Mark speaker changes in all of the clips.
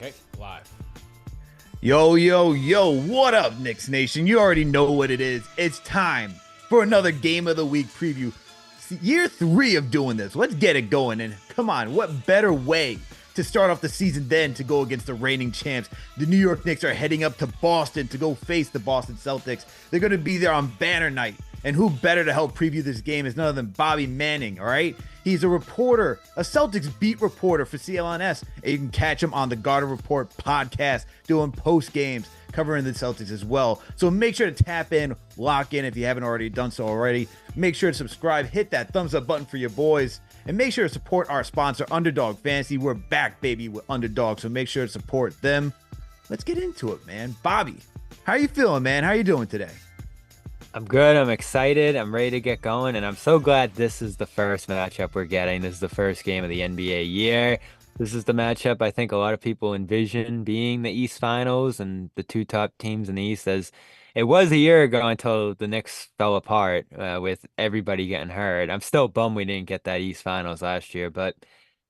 Speaker 1: Okay, live.
Speaker 2: Yo, yo, yo, what up, Knicks Nation? You already know what it is. It's time for another Game of the Week preview. Year 3 of doing this. Let's get it going. And come on, what better way to start off the season than to go against the reigning champs? The New York Knicks are heading up to Boston to go face the Boston Celtics. They're going to be there on banner night. And who better to help preview this game is none other than Bobby Manning, all right? He's a reporter, a Celtics beat reporter for CLNS. And you can catch him on the Garden Report podcast doing post games, covering the Celtics as well. So make sure to tap in, lock in if you haven't already done so already. Make sure to subscribe, hit that thumbs up button for your boys, and make sure to support our sponsor, Underdog Fantasy. We're back, baby, with Underdog, so make sure to support them. Let's get into it, man. Bobby, how you feeling, man? How you doing today?
Speaker 3: I'm good. I'm excited. I'm ready to get going. And I'm so glad this is the first matchup we're getting. This is the first game of the NBA year. This is the matchup I think a lot of people envision being the East Finals and the two top teams in the East, as it was a year ago until the Knicks fell apart with everybody getting hurt. I'm still bummed we didn't get that East Finals last year, but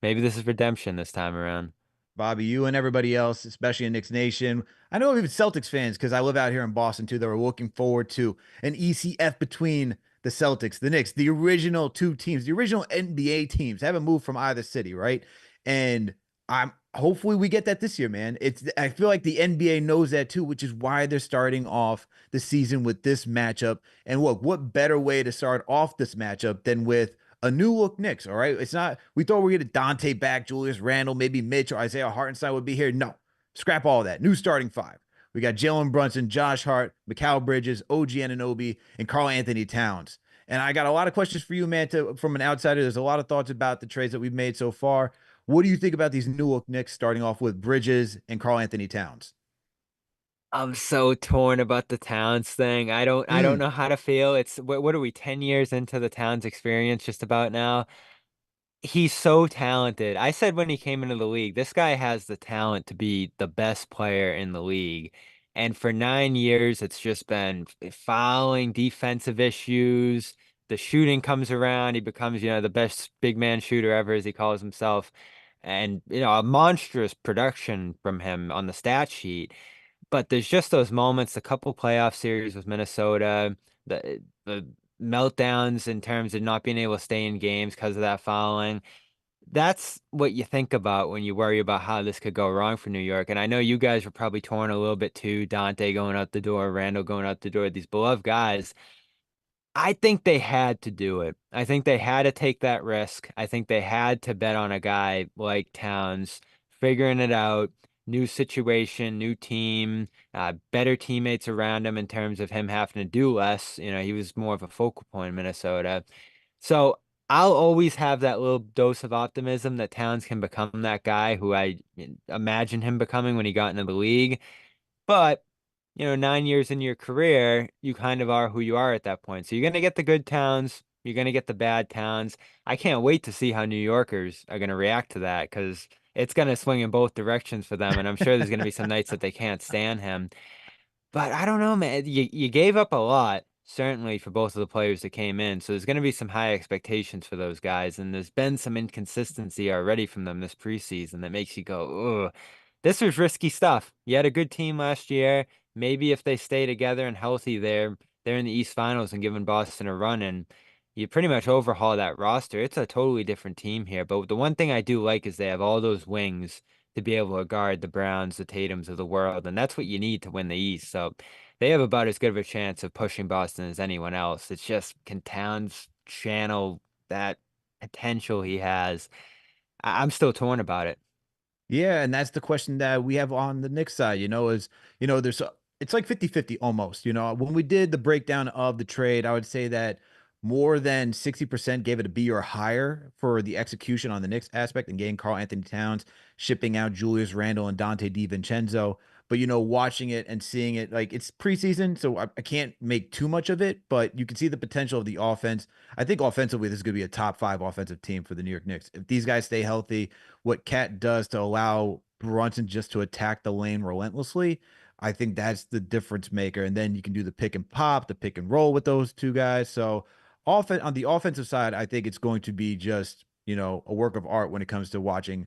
Speaker 3: maybe this is redemption this time around.
Speaker 2: Bobby, you and everybody else, especially in Knicks Nation. I know even Celtics fans, because I live out here in Boston too, that were looking forward to an ECF between the Celtics, the Knicks, the original two teams, the original NBA teams haven't moved from either city, right? And I'm hopefully we get that this year, man. I feel like the NBA knows that too, which is why they're starting off the season with this matchup. And look, what better way to start off this matchup than with a new look Knicks, all right? It's not, we thought we were getting Dante back, Julius Randle, maybe Mitch or Isaiah Hartenstein would be here. No, scrap all that. New starting five. We got Jalen Brunson, Josh Hart, Mikal Bridges, OG Anunoby, and Karl Anthony Towns. And I got a lot of questions for you, man, from an outsider. There's a lot of thoughts about the trades that we've made so far. What do you think about these new look Knicks starting off with Bridges and Karl Anthony Towns?
Speaker 3: I'm so torn about the Towns thing. I don't
Speaker 2: Mm.
Speaker 3: know how to feel. It's what are we, 10 years into the Towns experience just about now? He's so talented. I said when he came into the league, this guy has the talent to be the best player in the league. And for 9 years, it's just been fouling, defensive issues. The shooting comes around. He becomes, the best big man shooter ever, as he calls himself. And, a monstrous production from him on the stat sheet. But there's just those moments, the couple playoff series with Minnesota, the meltdowns in terms of not being able to stay in games because of that fouling. That's what you think about when you worry about how this could go wrong for New York. And I know you guys were probably torn a little bit too. Dante going out the door, Randall going out the door, these beloved guys. I think they had to do it. I think they had to take that risk. I think they had to bet on a guy like Towns, figuring it out, new situation, new team, better teammates around him in terms of him having to do less. He was more of a focal point in Minnesota. So I'll always have that little dose of optimism that Towns can become that guy who I imagined him becoming when he got into the league. But 9 years in your career, you kind of are who you are at that point. So you're going to get the good towns, you're going to get the bad towns. I can't wait to see how New Yorkers are going to react to that, because it's going to swing in both directions for them. And I'm sure there's going to be some nights that they can't stand him. But I don't know, man. You gave up a lot, certainly for both of the players that came in. So there's going to be some high expectations for those guys. And there's been some inconsistency already from them this preseason that makes you go, ugh. This was risky stuff. You had a good team last year. Maybe if they stay together and healthy, they're in the East Finals and giving Boston a run. And you pretty much overhaul that roster. It's a totally different team here. But the one thing I do like is they have all those wings to be able to guard the Browns, the Tatums of the world, and that's what you need to win the East. So they have about as good of a chance of pushing Boston as anyone else. It's just, can Towns channel that potential he has? I'm still torn about it.
Speaker 2: Yeah, and that's the question that we have on the Knicks side, is, there's it's like 50-50 almost, When we did the breakdown of the trade, I would say that more than 60% gave it a B or higher for the execution on the Knicks aspect and getting Karl Anthony Towns, shipping out Julius Randle and Dante DiVincenzo. But watching it and seeing it, like, it's preseason, so I can't make too much of it, but you can see the potential of the offense. I think offensively, this is going to be a top 5 offensive team for the New York Knicks. If these guys stay healthy, what Cat does to allow Brunson just to attack the lane relentlessly, I think that's the difference maker. And then you can do the pick and pop, the pick and roll with those two guys. So, on the offensive side, I think it's going to be just a work of art when it comes to watching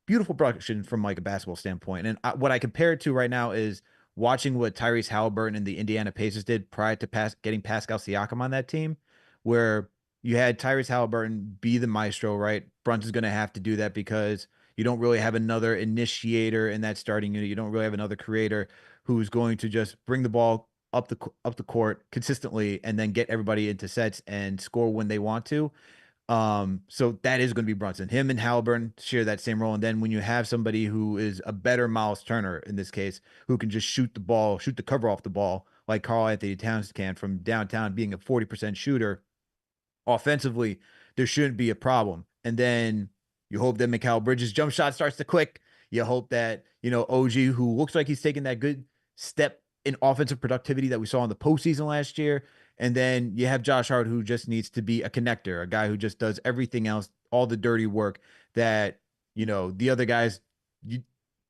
Speaker 2: beautiful production from like a basketball standpoint. And what I compare it to right now is watching what Tyrese Halliburton and the Indiana Pacers did prior to getting Pascal Siakam on that team, where you had Tyrese Halliburton be the maestro, right? Brunson's going to have to do that because you don't really have another initiator in that starting unit. You don't really have another creator who's going to just bring the ball up the court consistently and then get everybody into sets and score when they want to. So that is going to be Brunson. Him and Halliburton share that same role. And then when you have somebody who is a better Miles Turner in this case, who can just shoot the ball, shoot the cover off the ball, like Karl Anthony Towns can from downtown, being a 40% shooter, offensively, there shouldn't be a problem. And then you hope that Mikal Bridges' jump shot starts to click. You hope that, OG, who looks like he's taking that good step in offensive productivity that we saw in the postseason last year. And then you have Josh Hart, who just needs to be a connector, a guy who just does everything else, all the dirty work that, the other guys,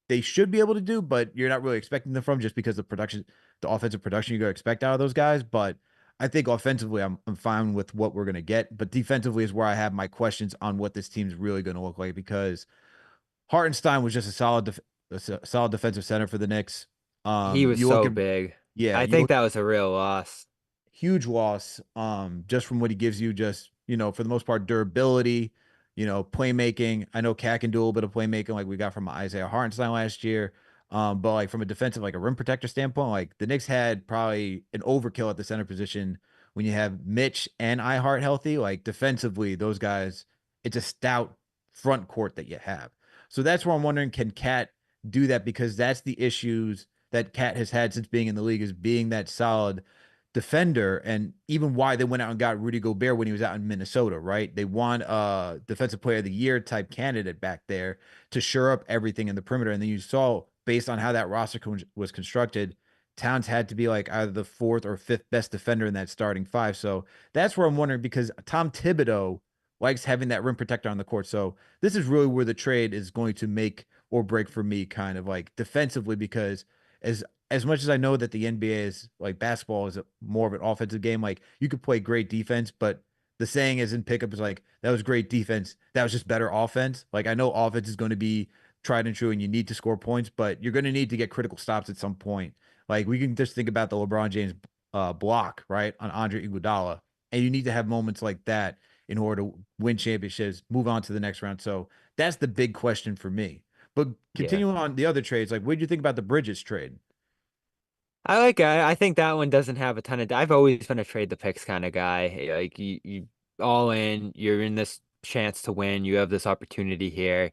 Speaker 2: they should be able to do, but you're not really expecting them from just because the offensive production you got to expect out of those guys. But I think offensively, I'm fine with what we're going to get. But defensively is where I have my questions on what this team's really going to look like because Hartenstein was just a solid defensive center for the Knicks.
Speaker 3: He was
Speaker 2: You look
Speaker 3: so
Speaker 2: at
Speaker 3: big.
Speaker 2: yeah,
Speaker 3: I
Speaker 2: you
Speaker 3: think
Speaker 2: look
Speaker 3: that was a real loss.
Speaker 2: huge loss just from what he gives you, just for the most part durability, playmaking. I know Cat can do a little bit of playmaking like we got from Isaiah Hartenstein last year. But like from a defensive, like a rim protector standpoint, like the Knicks had probably an overkill at the center position when you have Mitch and iHeart healthy. Like defensively, those guys, it's a stout front court that you have. So that's where I'm wondering, can Cat do that? Because that's the issues that Cat has had since being in the league, is being that solid defender, and even why they went out and got Rudy Gobert when he was out in Minnesota, right? They want a defensive player of the year type candidate back there to shore up everything in the perimeter. And then you saw, based on how that roster was constructed, Towns had to be like either the fourth or fifth best defender in that starting five. So that's where I'm wondering, because Tom Thibodeau likes having that rim protector on the court. So this is really where the trade is going to make or break for me, kind of like defensively, because as much as I know that the NBA is like basketball is more of an offensive game, like you could play great defense, but the saying is in pickup is like, that was great defense. That was just better offense. Like I know offense is going to be tried and true and you need to score points, but you're going to need to get critical stops at some point. Like we can just think about the LeBron James block, right, on Andre Iguodala. And you need to have moments like that in order to win championships, move on to the next round. So that's the big question for me. But
Speaker 3: Yeah.
Speaker 2: continuing on the other trades, like what did you think about the Bridges trade?
Speaker 3: I like it. I think that one doesn't have a ton of. I've always been a trade the picks kind of guy. Like you all in, you're in this chance to win. You have this opportunity here.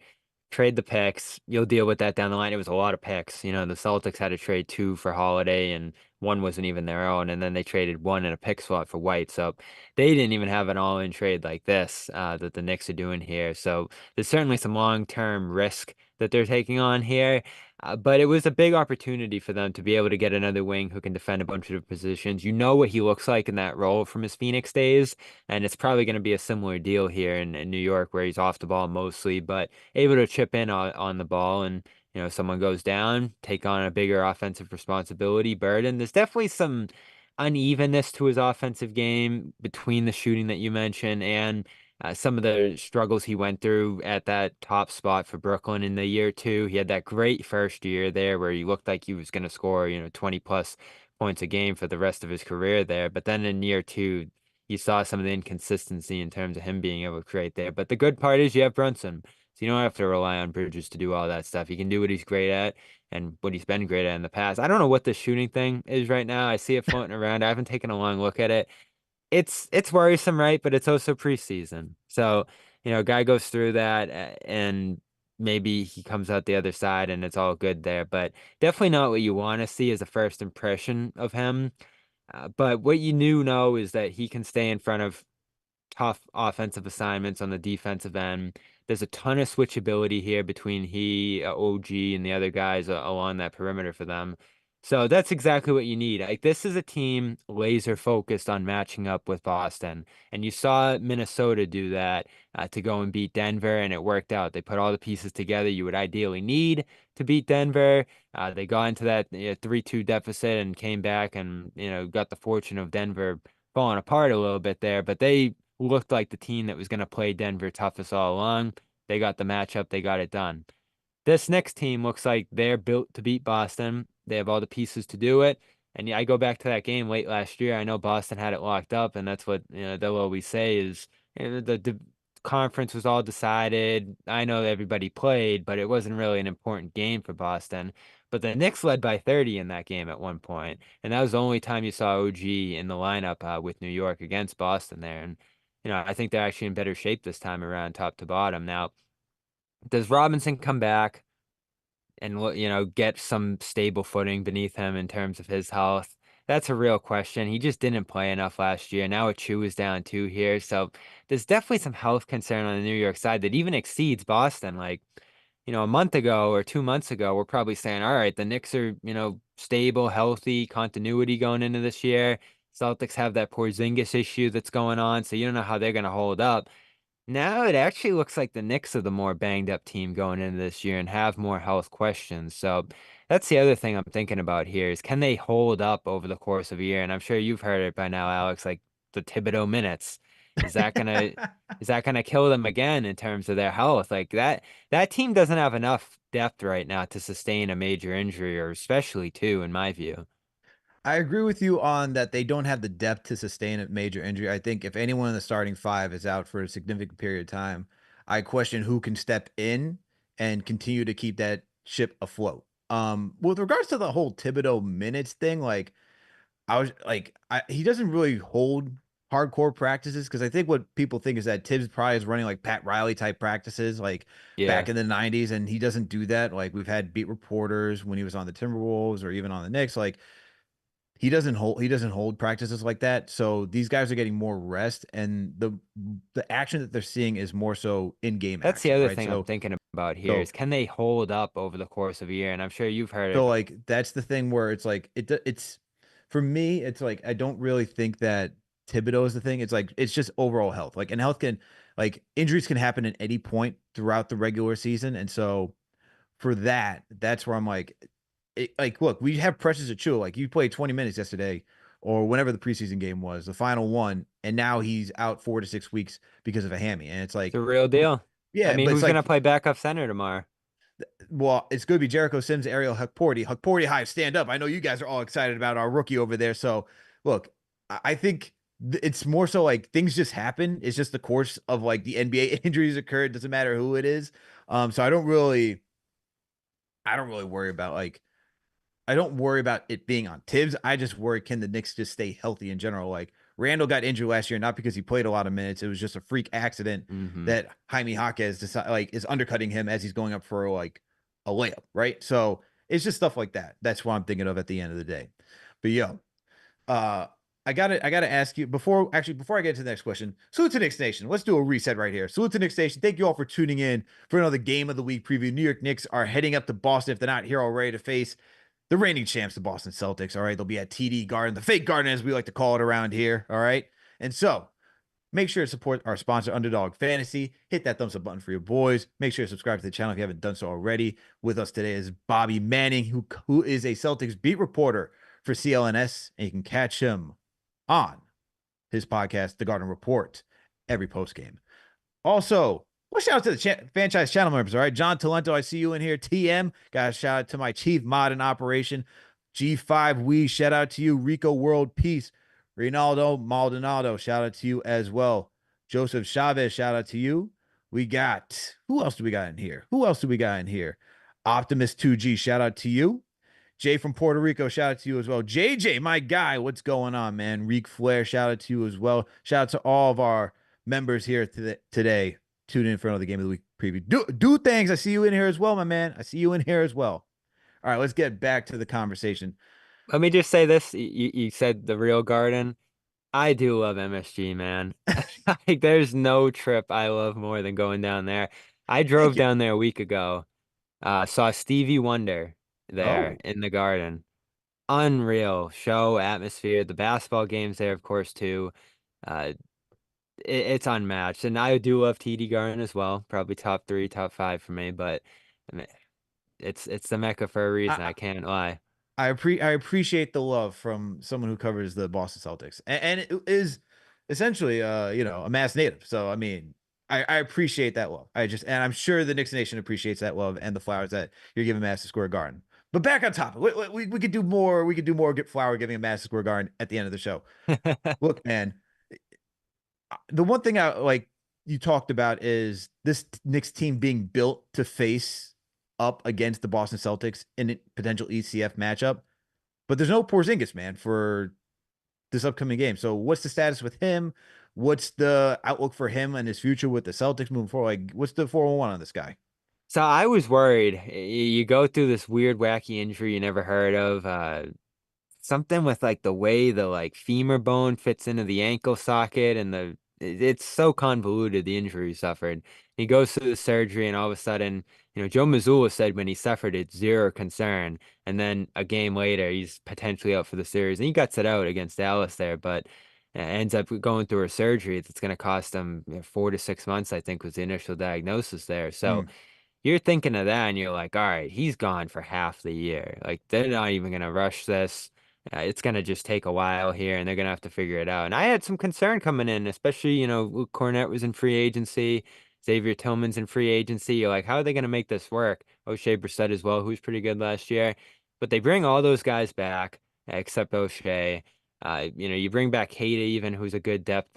Speaker 3: Trade the picks. You'll deal with that down the line. It was a lot of picks. The Celtics had to trade two for Holiday, and one wasn't even their own. And then they traded one in a pick slot for White. So they didn't even have an all-in trade like this that the Knicks are doing here. So there's certainly some long-term risk that they're taking on here. But it was a big opportunity for them to be able to get another wing who can defend a bunch of positions. You know what he looks like in that role from his Phoenix days, and it's probably going to be a similar deal here in New York, where he's off the ball mostly, but able to chip in on the ball. And someone goes down, take on a bigger offensive responsibility burden. There's definitely some unevenness to his offensive game between the shooting that you mentioned and some of the struggles he went through at that top spot for Brooklyn in the year two. He had that great first year there where he looked like he was going to score, 20 plus points a game for the rest of his career there. But then in year two, you saw some of the inconsistency in terms of him being able to create there. But the good part is you have Brunson. So you don't have to rely on Bridges to do all that stuff. He can do what he's great at and what he's been great at in the past. I don't know what the shooting thing is right now. I see it floating around. I haven't taken a long look at it. It's worrisome, right? But it's also preseason. So, a guy goes through that and maybe he comes out the other side and it's all good there. But definitely not what you want to see as a first impression of him. But what you do know is that he can stay in front of tough offensive assignments on the defensive end. There's a ton of switchability here between he, OG, and the other guys along that perimeter for them. So that's exactly what you need. Like this is a team laser focused on matching up with Boston, and you saw Minnesota do that to go and beat Denver, and it worked out. They put all the pieces together you would ideally need to beat Denver. They got into that 3-2 deficit and came back and got the fortune of Denver falling apart a little bit there, but they looked like the team that was going to play Denver toughest all along. They got the matchup, they got it done. This Knicks team looks like they're built to beat Boston. They have all the pieces to do it. And yeah, I go back to that game late last year. I know Boston had it locked up, and that's what they'll always say is the conference was all decided. I know everybody played, but it wasn't really an important game for Boston. But the Knicks led by 30 in that game at one point, and that was the only time you saw OG in the lineup with New York against Boston there. And I think they're actually in better shape this time around, top to bottom. Now, does Robinson come back and get some stable footing beneath him in terms of his health? That's a real question. He just didn't play enough last year. Now Chu is down too here. So there's definitely some health concern on the New York side that even exceeds Boston. Like, a month ago or 2 months ago, we're probably saying, all right, the Knicks are, stable, healthy, continuity going into this year. Celtics have that Porzingis issue that's going on, so you don't know how they're going to hold up. Now it actually looks like the Knicks are the more banged up team going into this year and have more health questions. So that's the other thing I'm thinking about here is can they hold up over the course of a year? And I'm sure you've heard it by now, Alex, like the Tibido minutes. Is that gonna is that gonna kill them again in terms of their health? Like that team doesn't have enough depth right now to sustain a major injury, or especially two, in my view.
Speaker 2: I agree with you on that they don't have the depth to sustain a major injury. I think if anyone in the starting five is out for a significant period of time, I question who can step in and continue to keep that ship afloat. With regards to the whole Thibodeau minutes thing, like I was like, he doesn't really hold hardcore practices because I think what people think is that Tibbs probably is running like Pat Riley type practices like back
Speaker 3: Yeah.
Speaker 2: in the 90s, and he doesn't do that. Like we've had beat reporters when he was on the Timberwolves or even on the Knicks, like he doesn't hold practices like that. So these guys are getting more rest, and the action that they're seeing is more so in-game
Speaker 3: That's the
Speaker 2: action,
Speaker 3: other
Speaker 2: right?
Speaker 3: thing I'm
Speaker 2: So
Speaker 3: thinking about here is
Speaker 2: so
Speaker 3: can they hold up over the course of a year? And I'm sure you've heard
Speaker 2: so
Speaker 3: it.
Speaker 2: like that's the thing where it's like it's for me, it's like I don't really think that Thibodeau is the thing. It's like it's just overall health. Like and health can like injuries can happen at any point throughout the regular season. And so for that, that's where I'm like like look, we have Precious Achua. Like you played 20 minutes yesterday or whenever the preseason game was, the final one, and now he's out 4 to 6 weeks because of a hammy. And it's
Speaker 3: It's
Speaker 2: like
Speaker 3: a real
Speaker 2: we
Speaker 3: deal. I
Speaker 2: yeah,
Speaker 3: mean,
Speaker 2: but it's
Speaker 3: who's gonna
Speaker 2: like
Speaker 3: play backup center tomorrow?
Speaker 2: well, it's going to be Jericho Sims, Ariel Hukporti. Hukporti High, stand up. I know you guys are all excited about our rookie over there. So, look, I think it's more so like things just happen. It's just the course of like the NBA injuries occur. It doesn't matter who it is. So I don't really worry about like I don't worry about it being on Tibbs. I just worry can the Knicks just stay healthy in general. Like Randall got injured last year, not because he played a lot of minutes. It was just a freak accident
Speaker 3: Hmm.
Speaker 2: that Jaime Jaquez is undercutting him as he's going up for like a layup, right? So it's just stuff like that. That's what I'm thinking of at the end of the day. But yo, uh, I gotta ask you before I get to the next question. Salute to Knicks Nation. Let's do a reset right here. Salute to Knicks Nation. Thank you all for tuning in for another game of the week preview. New York Knicks are heading up to Boston if they're not here already to face the reigning champs, the Boston Celtics. All right. They'll be at TD Garden, the fake garden, as we like to call it around here. All right. And so make sure to support our sponsor, Underdog Fantasy. Hit that thumbs up button for your boys. Make sure to subscribe to the channel if you haven't done so already. With us today is Bobby Manning, who is a Celtics beat reporter for CLNS, and you can catch him on his podcast, The Garden Report, every post game. Also, well, shout out to the franchise channel members. All right, John Talento, I see you in here. TM, got a shout out to my chief mod in operation. G5 We, shout out to you. Rico World Peace. Rinaldo Maldonado, shout out to you as well. Joseph Chavez, shout out to you. We got, who else do we got in here? Who else do we got in here? Optimus 2G, shout out to you. Jay from Puerto Rico, shout out to you as well. JJ, my guy, what's going on, man? Reek Flair, shout out to you as well. Shout out to all of our members here today. Tune in for another game of the week preview. Do things. I see you in here as well, my man. I see you in here as well. All right, let's get back to the conversation.
Speaker 3: Let me just say this. You said the real garden. I do love MSG, man. Like, there's no trip I love more than going down there. I
Speaker 2: Thank
Speaker 3: drove
Speaker 2: you.
Speaker 3: down there a week ago. Saw Stevie Wonder there
Speaker 2: Oh,
Speaker 3: in the garden. Unreal show atmosphere. The basketball games there, of course, too. Uh, it's unmatched. And I do love TD Garden as well. Probably top three, top five for me. But I mean, it's the Mecca for a reason. I
Speaker 2: I
Speaker 3: can't lie.
Speaker 2: I appreciate the love from someone who covers the Boston Celtics and it is essentially a mass native. So I mean, I appreciate that love. And I'm sure the Knicks Nation appreciates that love and the flowers that you're giving Madison Square Garden. But back on topic, we could do more. We could do more flower giving at Madison Square Garden at the end of the show. Look, man, the one thing I like you talked about is this Knicks team being built to face up against the Boston Celtics in a potential ECF matchup. But there's no Porzingis, man, for this upcoming game. So what's the status with him? What's the outlook for him and his future with the Celtics moving forward? Like, what's the 401 on this guy?
Speaker 3: So I was worried. You go through this weird, wacky injury you never heard of. Something with like the way the like femur bone fits into the ankle socket and it's so convoluted, the injury he suffered. He goes through the surgery and all of a sudden, Joe Mazzulla said when he suffered it's zero concern. And then a game later he's potentially out for the series. And he guts it out against Dallas there, but ends up going through a surgery that's going to cost him 4 to 6 months, I think was the initial diagnosis there. So
Speaker 2: Mm,
Speaker 3: you're thinking of that and you're like, all right, he's gone for half the year. Like they're not even going to rush this. It's going to just take a while here and they're going to have to figure it out. And I had some concern coming in, especially, Luke Cornett was in free agency. Xavier Tillman's in free agency. You're like, how are they going to make this work? O'Shea Brissett as well, who was pretty good last year. But they bring all those guys back, except O'Shea. You bring back Hayda even, who's a good depth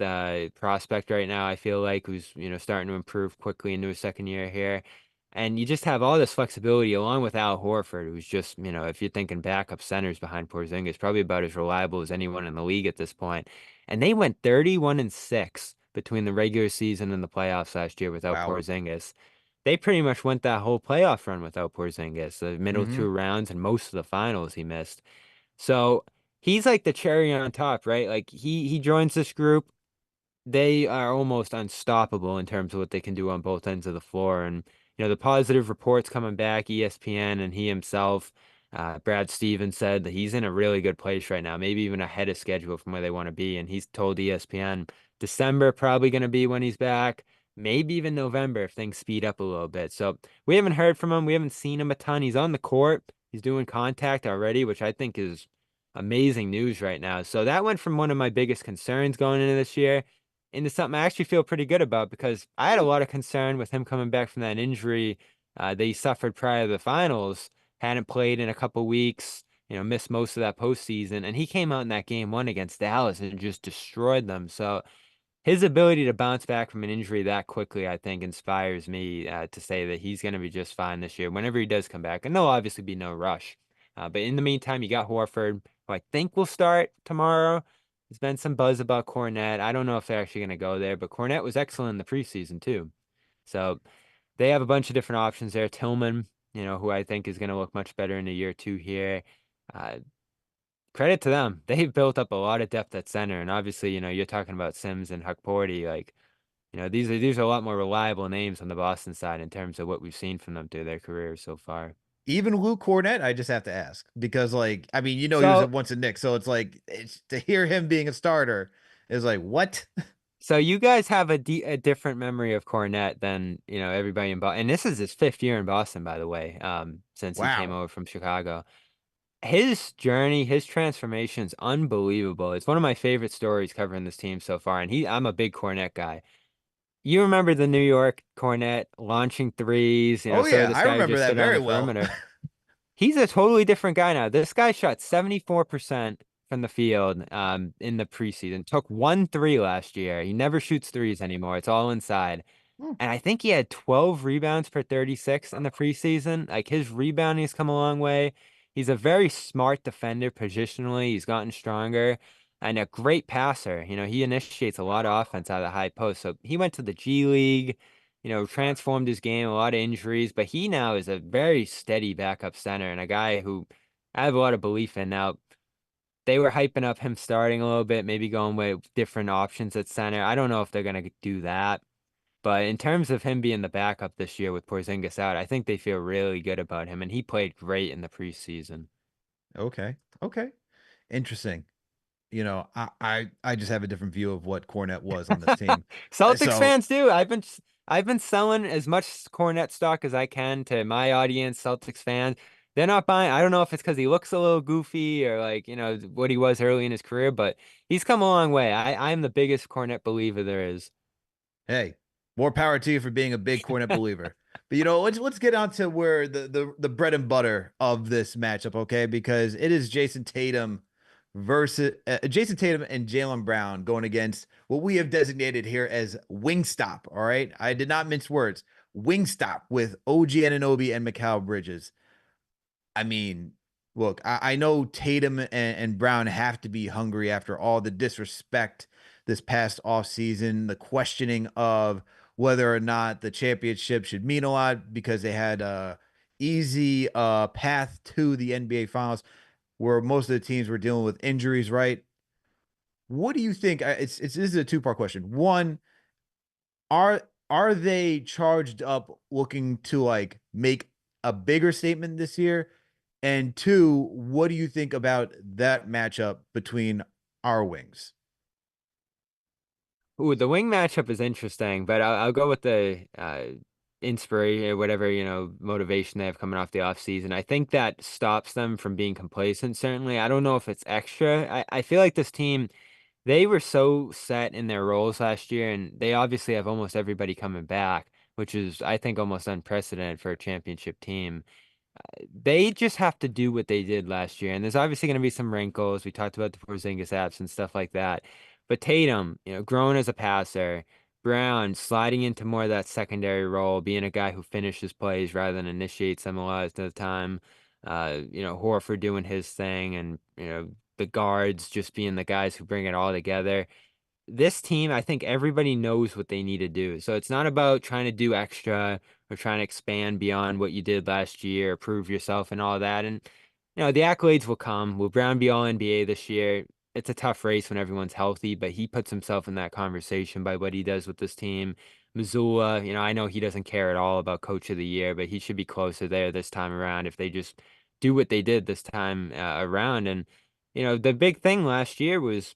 Speaker 3: prospect right now, I feel like, who's, starting to improve quickly into his second year here. And you just have all this flexibility along with Al Horford, who's just, if you're thinking backup centers behind Porzingis, probably about as reliable as anyone in the league at this point. And they went 31-6 between the regular season and the playoffs last year without
Speaker 2: wow.
Speaker 3: Porzingis. They pretty much went that whole playoff run without Porzingis. The middle
Speaker 2: Mm-hmm.
Speaker 3: two rounds and most of the finals he missed. So he's like the cherry on top, right? Like he joins this group, they are almost unstoppable in terms of what they can do on both ends of the floor. And, the positive reports coming back, ESPN and he himself, Brad Stevens said that he's in a really good place right now, maybe even ahead of schedule from where they want to be. And he's told ESPN December probably going to be when he's back, maybe even November if things speed up a little bit. So we haven't heard from him. We haven't seen him a ton. He's on the court. He's doing contact already, which I think is amazing news right now. So that went from one of my biggest concerns going into this year into something I actually feel pretty good about because I had a lot of concern with him coming back from that injury that he suffered prior to the finals. Hadn't played in a couple weeks, missed most of that postseason, and he came out in that game one against Dallas and just destroyed them. So his ability to bounce back from an injury that quickly, I think, inspires me to say that he's going to be just fine this year whenever he does come back. And there'll obviously be no rush. But in the meantime, you got Horford, who I think will start tomorrow. There's been some buzz about Cornette. I don't know if they're actually going to go there, but Cornette was excellent in the preseason too. So they have a bunch of different options there. Tillman, who I think is going to look much better in a year or two here. Uh, Credit to them. They've built up a lot of depth at center. And obviously, you're talking about Sims and Huckporty. Like, these are a lot more reliable names on the Boston side in terms of what we've seen from them through their careers so far.
Speaker 2: Even Luke Cornett, I just have to ask because, like, I mean, he was
Speaker 3: So
Speaker 2: once a Knick, so it's like to hear him being a starter is like what?
Speaker 3: So you guys have a different memory of Cornette than, everybody in Boston. And this is his fifth year in Boston, by the way, since he came
Speaker 2: Wow.
Speaker 3: over from Chicago. His journey, his transformation is unbelievable. It's one of my favorite stories covering this team so far. And I'm a big Cornette guy. You remember the New York Cornette launching threes,
Speaker 2: Oh
Speaker 3: sort of
Speaker 2: yeah,
Speaker 3: this
Speaker 2: I
Speaker 3: guy who
Speaker 2: remember
Speaker 3: just
Speaker 2: that
Speaker 3: stood on
Speaker 2: very
Speaker 3: the
Speaker 2: well.
Speaker 3: perimeter. He's a totally different guy now. This guy shot 74% from the field in the preseason. Took 1 3 last year. He never shoots threes anymore. It's all inside.
Speaker 2: Hmm.
Speaker 3: And I think he had 12 rebounds per 36 in the preseason. Like his rebounding has come a long way. He's a very smart defender positionally. He's gotten stronger and a great passer. He initiates a lot of offense out of the high post. So he went to the G League, transformed his game, a lot of injuries, but he now is a very steady backup center and a guy who I have a lot of belief in. Now, they were hyping up him starting a little bit, maybe going with different options at center. I don't know if they're going to do that. But in terms of him being the backup this year with Porzingis out, I think they feel really good about him, and he played great in the preseason.
Speaker 2: Okay. Okay. Interesting. I just have a different view of what Cornette was on this team.
Speaker 3: Celtics
Speaker 2: So,
Speaker 3: fans do. I've been selling as much Cornet stock as I can to my audience, Celtics fans. They're not buying. I don't know if it's because he looks a little goofy or like, what he was early in his career, but he's come a long way. I'm the biggest Cornet believer there is.
Speaker 2: hey, More power to you for being a big Cornet believer. But let's get on to where the bread and butter of this matchup, okay? Because it is Jason Tatum and Jaylen Brown going against what we have designated here as Wingstop. All right, I did not mince words. Wingstop with OG Anunoby and Mikal Bridges. I mean, look, I know Tatum and Brown have to be hungry after all the disrespect this past offseason, the questioning of whether or not the championship should mean a lot because they had a easy path to the NBA Finals where most of the teams were dealing with injuries, right? What do you think? This is a two-part question. One, are they charged up looking to like make a bigger statement this year? And two, what do you think about that matchup between our wings?
Speaker 3: Ooh, the wing matchup is interesting, but I'll go with the inspiration, whatever, motivation they have coming off the off season. I think that stops them from being complacent, certainly. I don't know if it's extra. I feel like this team, they were so set in their roles last year, and they obviously have almost everybody coming back, which is, I think, almost unprecedented for a championship team. They just have to do what they did last year. And there's obviously going to be some wrinkles. We talked about the Porzingis apps and stuff like that. But Tatum, growing as a passer, Brown sliding into more of that secondary role, being a guy who finishes plays rather than initiates them a lot of the time. Horford doing his thing, and the guards just being the guys who bring it all together. This team, I think everybody knows what they need to do. So it's not about trying to do extra or trying to expand beyond what you did last year, prove yourself and all that. And, the accolades will come. Will Brown be all NBA this year? It's a tough race when everyone's healthy, but he puts himself in that conversation by what he does with this team. Missoula, I know he doesn't care at all about coach of the year, but he should be closer there this time around if they just do what they did this time around. And, the big thing last year was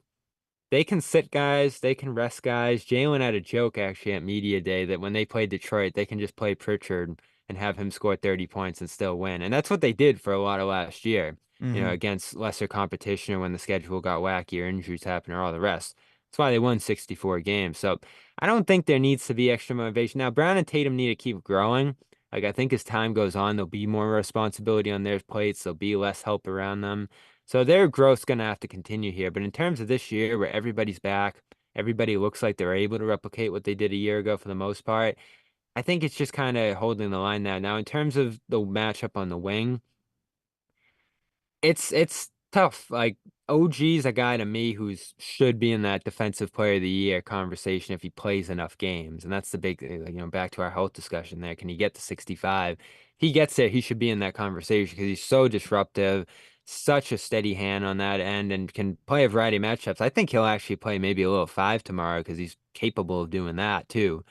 Speaker 3: they can sit guys, they can rest guys. Jalen had a joke actually at media day that when they play Detroit, they can just play Pritchard and have him score 30 points and still win. And that's what they did for a lot of last year,
Speaker 2: Mm-hmm.
Speaker 3: against lesser competition or when the schedule got wacky or injuries happened or all the rest. That's why they won 64 games. So I don't think there needs to be extra motivation. Now, Brown and Tatum need to keep growing. Like, I think as time goes on, there'll be more responsibility on their plates. There'll be less help around them. So their growth's going to have to continue here. But in terms of this year, where everybody's back, everybody looks like they're able to replicate what they did a year ago for the most part, I think it's just kind of holding the line now. Now, in terms of the matchup on the wing, it's tough. Like, OG's a guy to me who's should be in that defensive player of the year conversation if he plays enough games. And that's the big, back to our health discussion there. Can he get to 65? If he gets there, he should be in that conversation because he's so disruptive, such a steady hand on that end, and can play a variety of matchups. I think he'll actually play maybe a little five tomorrow because he's capable of doing that too.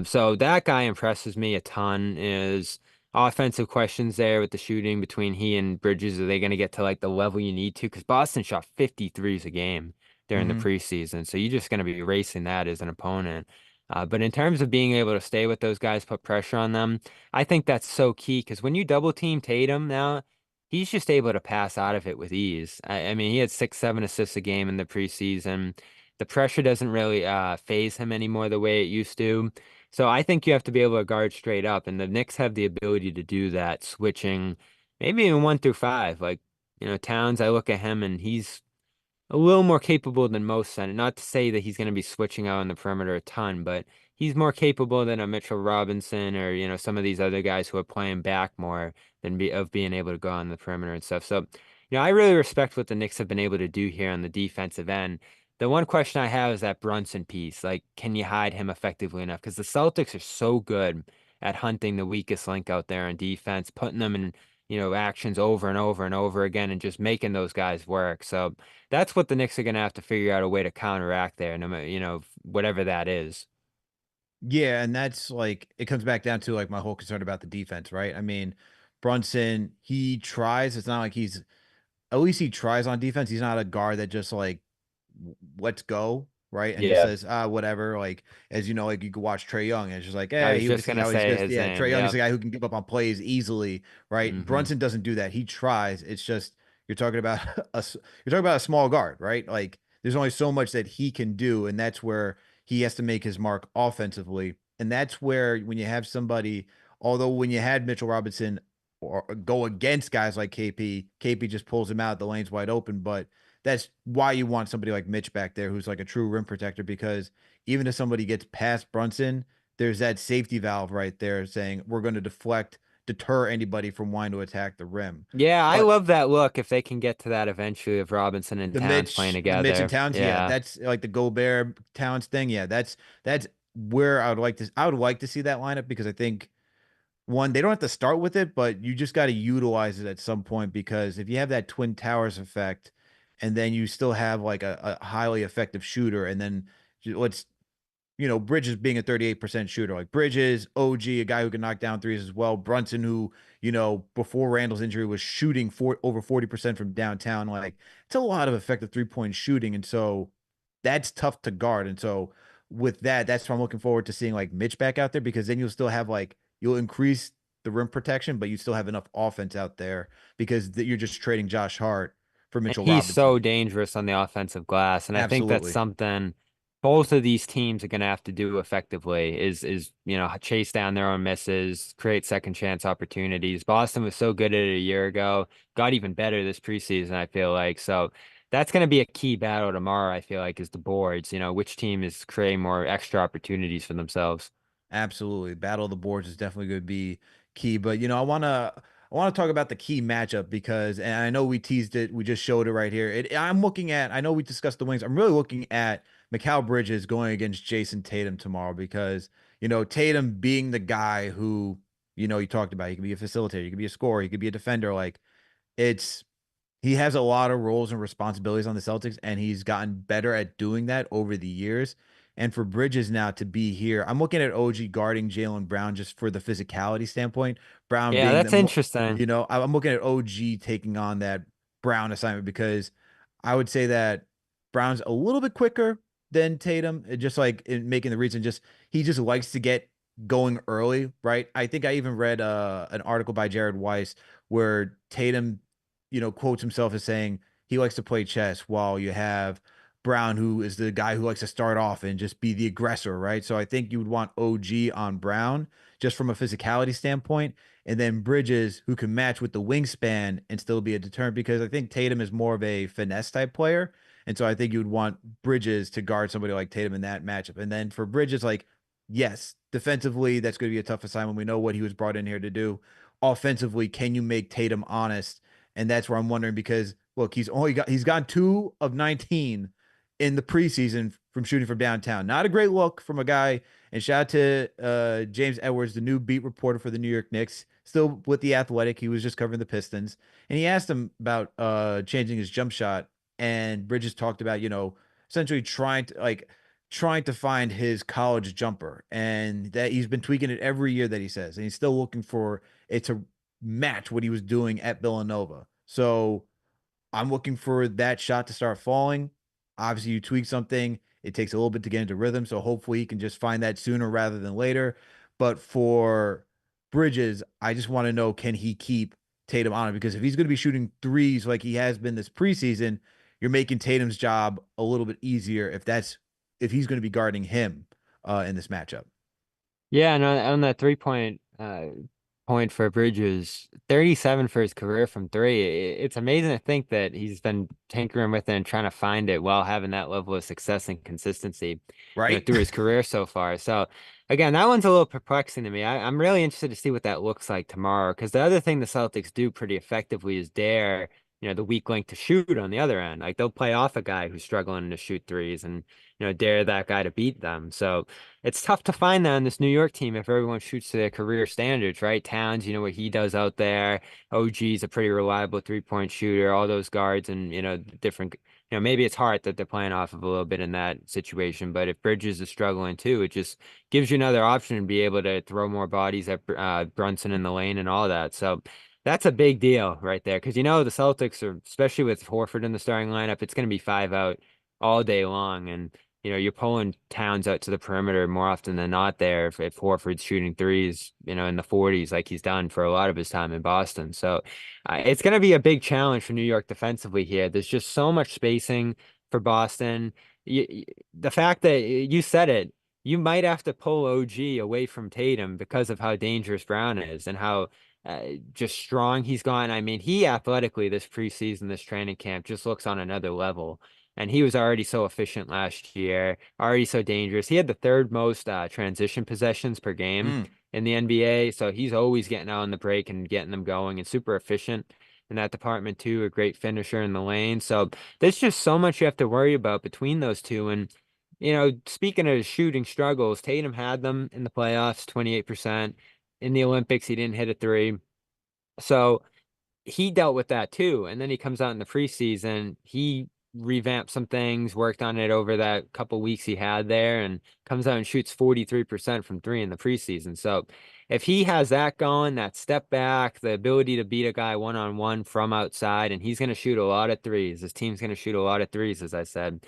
Speaker 3: So that guy impresses me a ton. Is offensive questions there with the shooting between he and Bridges. Are they going to get to like the level you need to? Because Boston shot 53s a game during the
Speaker 2: Mm-hmm.
Speaker 3: preseason. So you're just going to be racing that as an opponent. But in terms of being able to stay with those guys, put pressure on them, I think that's so key because when you double team Tatum now, he's just able to pass out of it with ease. I mean, he had 6, 7 assists a game in the preseason. The pressure doesn't really phase him anymore the way it used to. So I think you have to be able to guard straight up, and the Knicks have the ability to do that, switching maybe even 1 through 5. Like, Towns, I look at him and he's a little more capable than most center. Not to say that he's going to be switching out on the perimeter a ton, but he's more capable than a Mitchell Robinson or, some of these other guys who are playing back more than of being able to go on the perimeter and stuff. So, I really respect what the Knicks have been able to do here on the defensive end. The one question I have is that Brunson piece. Like, can you hide him effectively enough? Because the Celtics are so good at hunting the weakest link out there on defense, putting them in, actions over and over and over again and just making those guys work. So that's what the Knicks are going to have to figure out a way to counteract there, no matter, whatever that is.
Speaker 2: Yeah, and that's like it comes back down to like my whole concern about the defense, right? I mean, Brunson, he tries. It's not like he's at least he tries on defense. He's not a guard that just like let's go, right? And just
Speaker 3: Yeah.
Speaker 2: says, whatever. Like, as you know, like you could watch Trey Young and it's just like,
Speaker 3: I
Speaker 2: hey,
Speaker 3: was
Speaker 2: you can
Speaker 3: just
Speaker 2: see
Speaker 3: gonna
Speaker 2: how he's
Speaker 3: say
Speaker 2: just,
Speaker 3: his
Speaker 2: yeah,
Speaker 3: name.
Speaker 2: Trey Young is
Speaker 3: Yep.
Speaker 2: the guy who can give up on plays easily, right?
Speaker 3: Hmm.
Speaker 2: Brunson doesn't do that. He tries. It's just, you're talking about you're talking about a small guard, right? Like, there's only so much that he can do, and that's where he has to make his mark offensively. And that's where when you have somebody, although when you had Mitchell Robinson or go against guys like KP just pulls him out, the lane's wide open. But that's why you want somebody like Mitch back there who's like a true rim protector, because even if somebody gets past Brunson, there's that safety valve right there saying we're going to deter anybody from wanting to attack the rim.
Speaker 3: Yeah, I
Speaker 2: But
Speaker 3: love that look if they can get to that eventually of Robinson and Towns playing
Speaker 2: The Mitch and
Speaker 3: together.
Speaker 2: Towns, yeah,
Speaker 3: Yeah.
Speaker 2: that's like the Gobert Towns thing. Yeah, that's where I would like to see that lineup, because I think one, they don't have to start with it, but you just got to utilize it at some point, because if you have that Twin Towers effect and then you still have like a highly effective shooter, and then let's Bridges being a 38% shooter, like Bridges, OG, a guy who can knock down threes as well. Brunson, who, before Randall's injury was shooting over 40% from downtown. Like, it's a lot of effective 3-point shooting. And so that's tough to guard. And so with that, that's why I'm looking forward to seeing like Mitch back out there, because then you'll still have like, you'll increase the rim protection, but you still have enough offense out there, because you're just trading Josh Hart for
Speaker 3: And
Speaker 2: Mitchell
Speaker 3: he's so
Speaker 2: Robinson.
Speaker 3: dangerous on the offensive glass. And I think that's
Speaker 2: Absolutely.
Speaker 3: something both of these teams are going to have to do effectively is, chase down their own misses, create second chance opportunities. Boston was so good at it a year ago, got even better this preseason, I feel like. So that's going to be a key battle tomorrow, I feel like, is the boards, which team is creating more extra opportunities for themselves.
Speaker 2: Absolutely. Battle of the boards is definitely going to be key. But I want to talk about the key matchup, because, and I know we teased it, we just showed it right here. I know we discussed the wings. I'm really looking at Mikal Bridges going against Jason Tatum tomorrow, because, Tatum being the guy who, you talked about, he could be a facilitator, he could be a scorer, he could be a defender. Like, it's he has a lot of roles and responsibilities on the Celtics, and he's gotten better at doing that over the years. And for Bridges now to be here, I'm looking at OG guarding Jaylen Brown just for the physicality standpoint. Brown
Speaker 3: Yeah,
Speaker 2: being
Speaker 3: that's
Speaker 2: the,
Speaker 3: interesting.
Speaker 2: I'm looking at OG taking on that Brown assignment, because I would say that Brown's a little bit quicker than Tatum, just like in making the reason, just he just likes to get going early, right? I think I even read an article by Jared Weiss where Tatum quotes himself as saying he likes to play chess, while you have Brown, who is the guy who likes to start off and just be the aggressor, right? So I think you would want OG on Brown just from a physicality standpoint, and then Bridges, who can match with the wingspan and still be a deterrent, because I think Tatum is more of a finesse type player. And so I think you would want Bridges to guard somebody like Tatum in that matchup. And then for Bridges, like, yes, defensively, that's going to be a tough assignment. We know what he was brought in here to do. Offensively, can you make Tatum honest? And that's where I'm wondering, because look, he's gone 2 of 19 in the preseason from shooting from downtown. Not a great look from a guy. And shout out to James Edwards, the new beat reporter for the New York Knicks, still with the Athletic. He was just covering the Pistons, and he asked him about changing his jump shot. And Bridges talked about essentially trying to find his college jumper, and that he's been tweaking it every year that he says, and he's still looking for it to match what he was doing at Villanova. So I'm looking for that shot to start falling. Obviously, you tweak something, it takes a little bit to get into rhythm. So hopefully he can just find that sooner rather than later. But for Bridges, I just want to know, can he keep Tatum on it? Because if he's going to be shooting threes like he has been this preseason, you're making Tatum's job a little bit easier if he's going to be guarding him in this matchup.
Speaker 3: Yeah, and on that 3 point point for Bridges, 37 for his career from three. It's amazing to think that he's been tinkering with it and trying to find it while having that level of success and consistency,
Speaker 2: Right?
Speaker 3: through his career so far. So again, that one's a little perplexing to me. I'm really interested to see what that looks like tomorrow, because the other thing the Celtics do pretty effectively is dare, the weak link to shoot on the other end. Like they'll play off a guy who's struggling to shoot threes and, dare that guy to beat them. So it's tough to find that in this New York team if everyone shoots to their career standards, right? Towns, what he does out there. OG's a pretty reliable 3-point shooter, all those guards and, different, maybe it's hard that they're playing off of a little bit in that situation, but if Bridges is struggling too, it just gives you another option to be able to throw more bodies at Brunson in the lane and all that. So that's a big deal right there, because, the Celtics are, especially with Horford in the starting lineup, it's going to be 5 out all day long. And you're pulling Towns out to the perimeter more often than not there if Horford's shooting threes, in the 40s like he's done for a lot of his time in Boston. So it's going to be a big challenge for New York defensively here. There's just so much spacing for Boston. The fact that you said it, you might have to pull OG away from Tatum because of how dangerous Brown is and how just strong he's gone. I mean, he athletically this preseason, this training camp just looks on another level. And he was already so efficient last year, already so dangerous. He had the third most transition possessions per game
Speaker 2: Mm.
Speaker 3: in the NBA. So he's always getting out on the break and getting them going and super efficient in that department too. A great finisher in the lane. So there's just so much you have to worry about between those two. And, speaking of shooting struggles, Tatum had them in the playoffs, 28%. In the Olympics, he didn't hit a three. So he dealt with that too. And then he comes out in the preseason. He revamped some things, worked on it over that couple weeks he had there, and comes out and shoots 43% from three in the preseason. So if he has that going, that step back, the ability to beat a guy one-on-one from outside, and he's going to shoot a lot of threes. His team's going to shoot a lot of threes, as I said.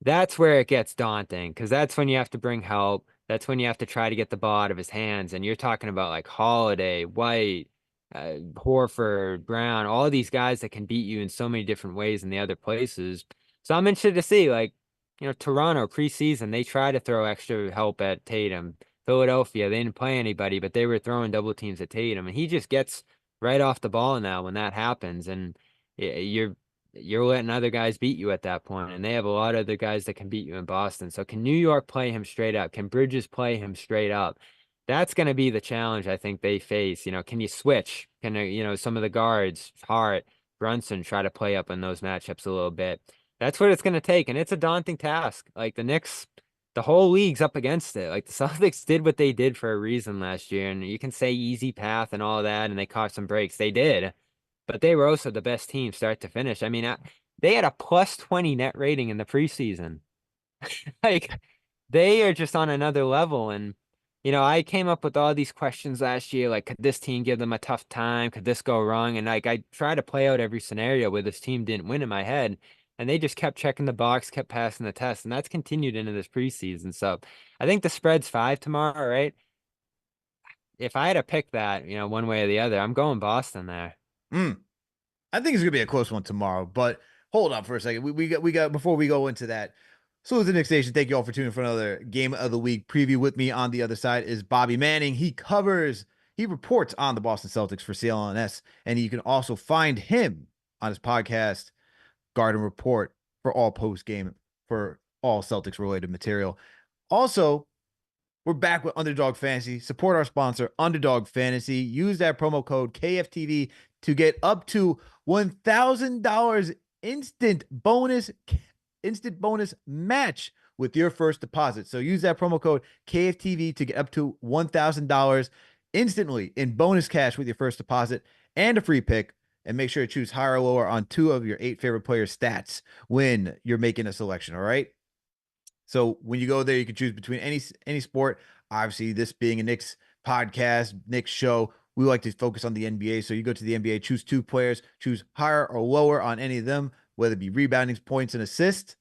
Speaker 3: That's where it gets daunting because that's when you have to bring help. That's when you have to try to get the ball out of his hands. And you're talking about like Holiday, White, Horford, Brown, all these guys that can beat you in so many different ways in the other places. So I'm interested to see, like, Toronto preseason, they try to throw extra help at Tatum. Philadelphia, they didn't play anybody, but they were throwing double teams at Tatum. And he just gets right off the ball now when that happens. And you're letting other guys beat you at that point, and they have a lot of other guys that can beat you in Boston. So can New York play him straight up? Can Bridges play him straight up? That's going to be the challenge I think they face. Can you switch? Can some of the guards, Hart, Brunson, try to play up in those matchups a little bit? That's what it's going to take, and it's a daunting task. Like the Knicks, the whole league's up against it. Like the Celtics did what they did for a reason last year, and you can say easy path and all that, and they caught some breaks. They did. But they were also the best team start to finish. I mean, they had a plus 20 net rating in the preseason. Like, they are just on another level. And, I came up with all these questions last year, like, could this team give them a tough time? Could this go wrong? And, like, I tried to play out every scenario where this team didn't win in my head. And they just kept checking the box, kept passing the test. And that's continued into this preseason. So I think the spread's 5 tomorrow, right? If I had to pick that, one way or the other, I'm going Boston there.
Speaker 2: Mm. I think it's gonna be a close one tomorrow, but hold on for a second. We got before we go into that. So, the Knicks Nation, thank you all for tuning in for another game of the week preview. With me on the other side is Bobby Manning. He reports on the Boston Celtics for CLNS, and you can also find him on his podcast, Garden Report, for all post game for all Celtics related material. Also, we're back with Underdog Fantasy. Support our sponsor, Underdog Fantasy. Use that promo code KFTV to get up to $1,000 instant bonus match with your first deposit. So use that promo code KFTV to get up to $1,000 instantly in bonus cash with your first deposit and a free pick. And make sure to choose higher or lower on 2 of your 8 favorite players' stats when you're making a selection. All right. So when you go there, you can choose between any sport. Obviously, this being a Knicks podcast, Knicks show, we like to focus on the NBA. So you go to the NBA, choose 2 players, choose higher or lower on any of them, whether it be rebounding, points, and assists.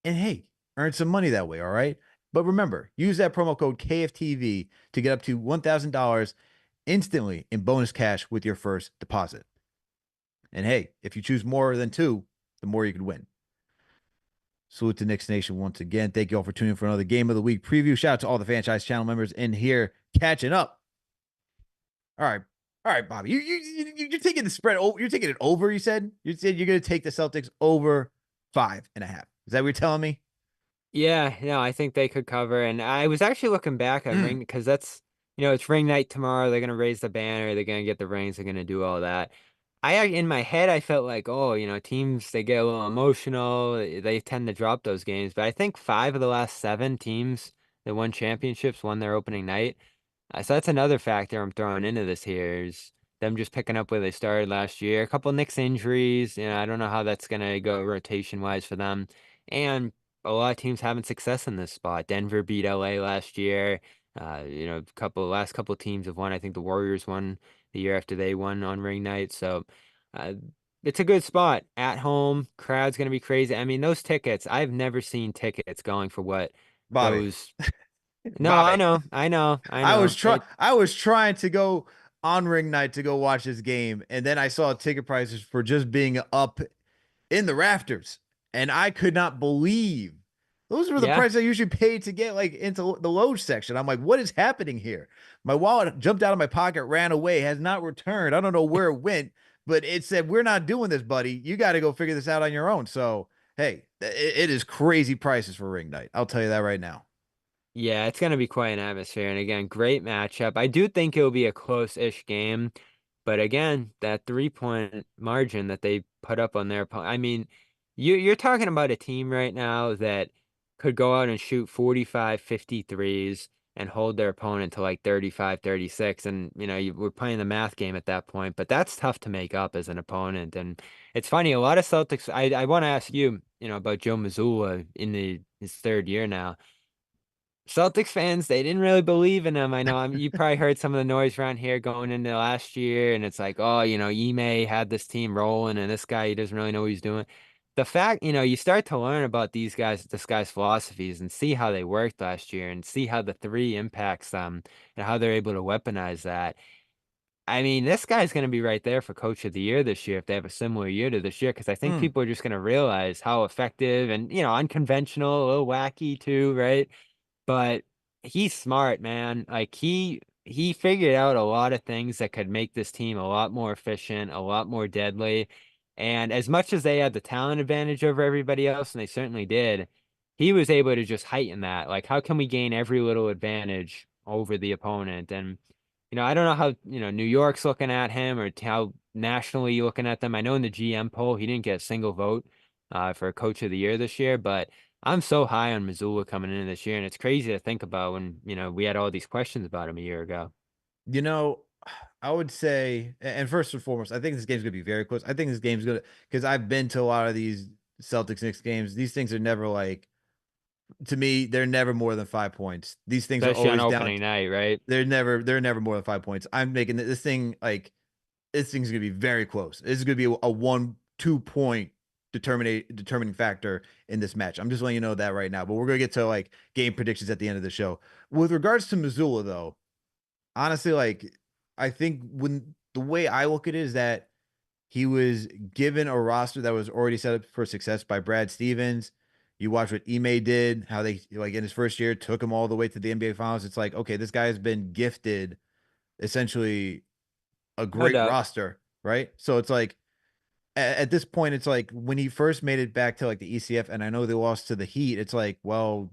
Speaker 2: And hey, earn some money that way, all right? But remember, use that promo code KFTV to get up to $1,000 instantly in bonus cash with your first deposit. And hey, if you choose more than 2, the more you could win. Salute to Knicks Nation once again. Thank you all for tuning in for another Game of the Week preview. Shout out to all the franchise channel members in here catching up. All right, Bobby. You're taking the spread. You're taking it over. You said you're going to take the Celtics over 5.5. Is that what you're telling me?
Speaker 3: Yeah, no, I think they could cover. And I was actually looking back at ring because that's, it's ring night tomorrow. They're gonna raise the banner. They're gonna get the rings. They're gonna do all that. In my head, I felt like, oh, teams they get a little emotional. They tend to drop those games. But I think 5 of the last 7 teams that won championships won their opening night. So that's another factor I'm throwing into this here is them just picking up where they started last year. A couple Knicks injuries, I don't know how that's gonna go rotation wise for them. And a lot of teams having success in this spot. Denver beat LA last year. Last couple teams have won. I think the Warriors won the year after they won on ring night. So uh, it's a good spot at home. Crowd's gonna be crazy. I mean, those tickets, I've never seen tickets going for what
Speaker 2: Bobby.
Speaker 3: those. No, I
Speaker 2: Bobby.
Speaker 3: know, I know, I
Speaker 2: I was
Speaker 3: know.
Speaker 2: trying I was trying to go on ring night to go watch this game, and then I saw ticket prices for just being up in the rafters, and I could not believe Those were the
Speaker 3: Yeah.
Speaker 2: prices I usually paid to get like into the Lowe's section. I'm like, what is happening here? My wallet jumped out of my pocket, ran away, has not returned. I don't know where it went, but it said, we're not doing this, buddy. You got to go figure this out on your own. So, hey, it is crazy prices for ring night. I'll tell you that right now.
Speaker 3: Yeah, it's going to be quite an atmosphere. And again, great matchup. I do think it'll be a close-ish game. But again, that 3-point margin that they put up on their opponent. I mean, you're talking about a team right now that could go out and shoot 45, 50 threes and hold their opponent to like 35, 36. And, we're playing the math game at that point. But that's tough to make up as an opponent. And it's funny, a lot of Celtics. I want to ask you, about Joe Mazzulla in his third year now. Celtics fans, they didn't really believe in him. I know you probably heard some of the noise around here going into last year, and it's like, oh, Ime had this team rolling, and this guy, he doesn't really know what he's doing. The fact, you start to learn about this guy's philosophies and see how they worked last year and see how the three impacts them and how they're able to weaponize that. I mean, this guy's going to be right there for Coach of the Year this year if they have a similar year to this year, because I think
Speaker 2: Hmm.
Speaker 3: people are just going to realize how effective and, unconventional, a little wacky too, right? But he's smart, man. Like he figured out a lot of things that could make this team a lot more efficient, a lot more deadly. And as much as they had the talent advantage over everybody else, and they certainly did, he was able to just heighten that. Like, how can we gain every little advantage over the opponent? And I don't know how, New York's looking at him or how nationally you're looking at them. I know in the GM poll, he didn't get a single vote for Coach of the Year this year, but I'm so high on Missoula coming in this year, and it's crazy to think about when, we had all these questions about him a year ago.
Speaker 2: You know, I would say, and first and foremost, I think this game's gonna be very close. I think this game's gonna because I've been to a lot of these Celtics Knicks games. These things are never like to me, they're never more than 5 points. These things are
Speaker 3: Especially on
Speaker 2: always down.
Speaker 3: opening night, right?
Speaker 2: They're never more than 5 points. I'm making this thing like this thing's gonna be very close. This is gonna be a 1-2 point determining factor in this match. I'm just letting you know that right now. But we're gonna get to like game predictions at the end of the show. With regards to Missoula, though, honestly, like I think when the way I look at it is that he was given a roster that was already set up for success by Brad Stevens. You watch what Ime did, how they like in his first year took him all the way to the NBA Finals. It's like, okay, this guy has been gifted essentially a
Speaker 3: No
Speaker 2: great
Speaker 3: doubt.
Speaker 2: roster, right? So it's like at this point, it's like when he first made it back to like the ECF, and I know they lost to the Heat. It's like, well,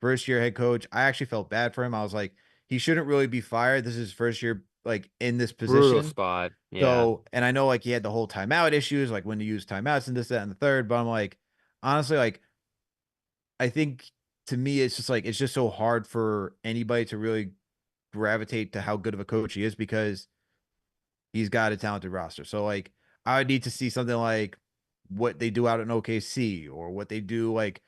Speaker 2: first year head coach. I actually felt bad for him. I was like, he shouldn't really be fired. This is his first year like in this
Speaker 3: Brutal
Speaker 2: position.
Speaker 3: spot. Yeah.
Speaker 2: So, and I know like he had the whole timeout issues, like when to use timeouts and this, that, and the third. But I'm like, honestly, like I think to me, it's just like it's just so hard for anybody to really gravitate to how good of a coach he is because he's got a talented roster. So like I would need to see something like what they do out in OKC or what they do like,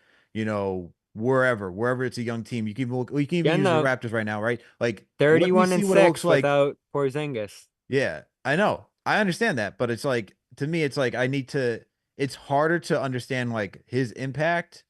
Speaker 2: wherever it's a young team. You can even
Speaker 3: Getting
Speaker 2: use the
Speaker 3: the
Speaker 2: Raptors right now, right? Like let me
Speaker 3: 31
Speaker 2: see
Speaker 3: and
Speaker 2: what it looks
Speaker 3: 6
Speaker 2: like.
Speaker 3: without Porzingis.
Speaker 2: Yeah, I know. I understand that, but it's like to me, it's like I need to. It's harder to understand like his impact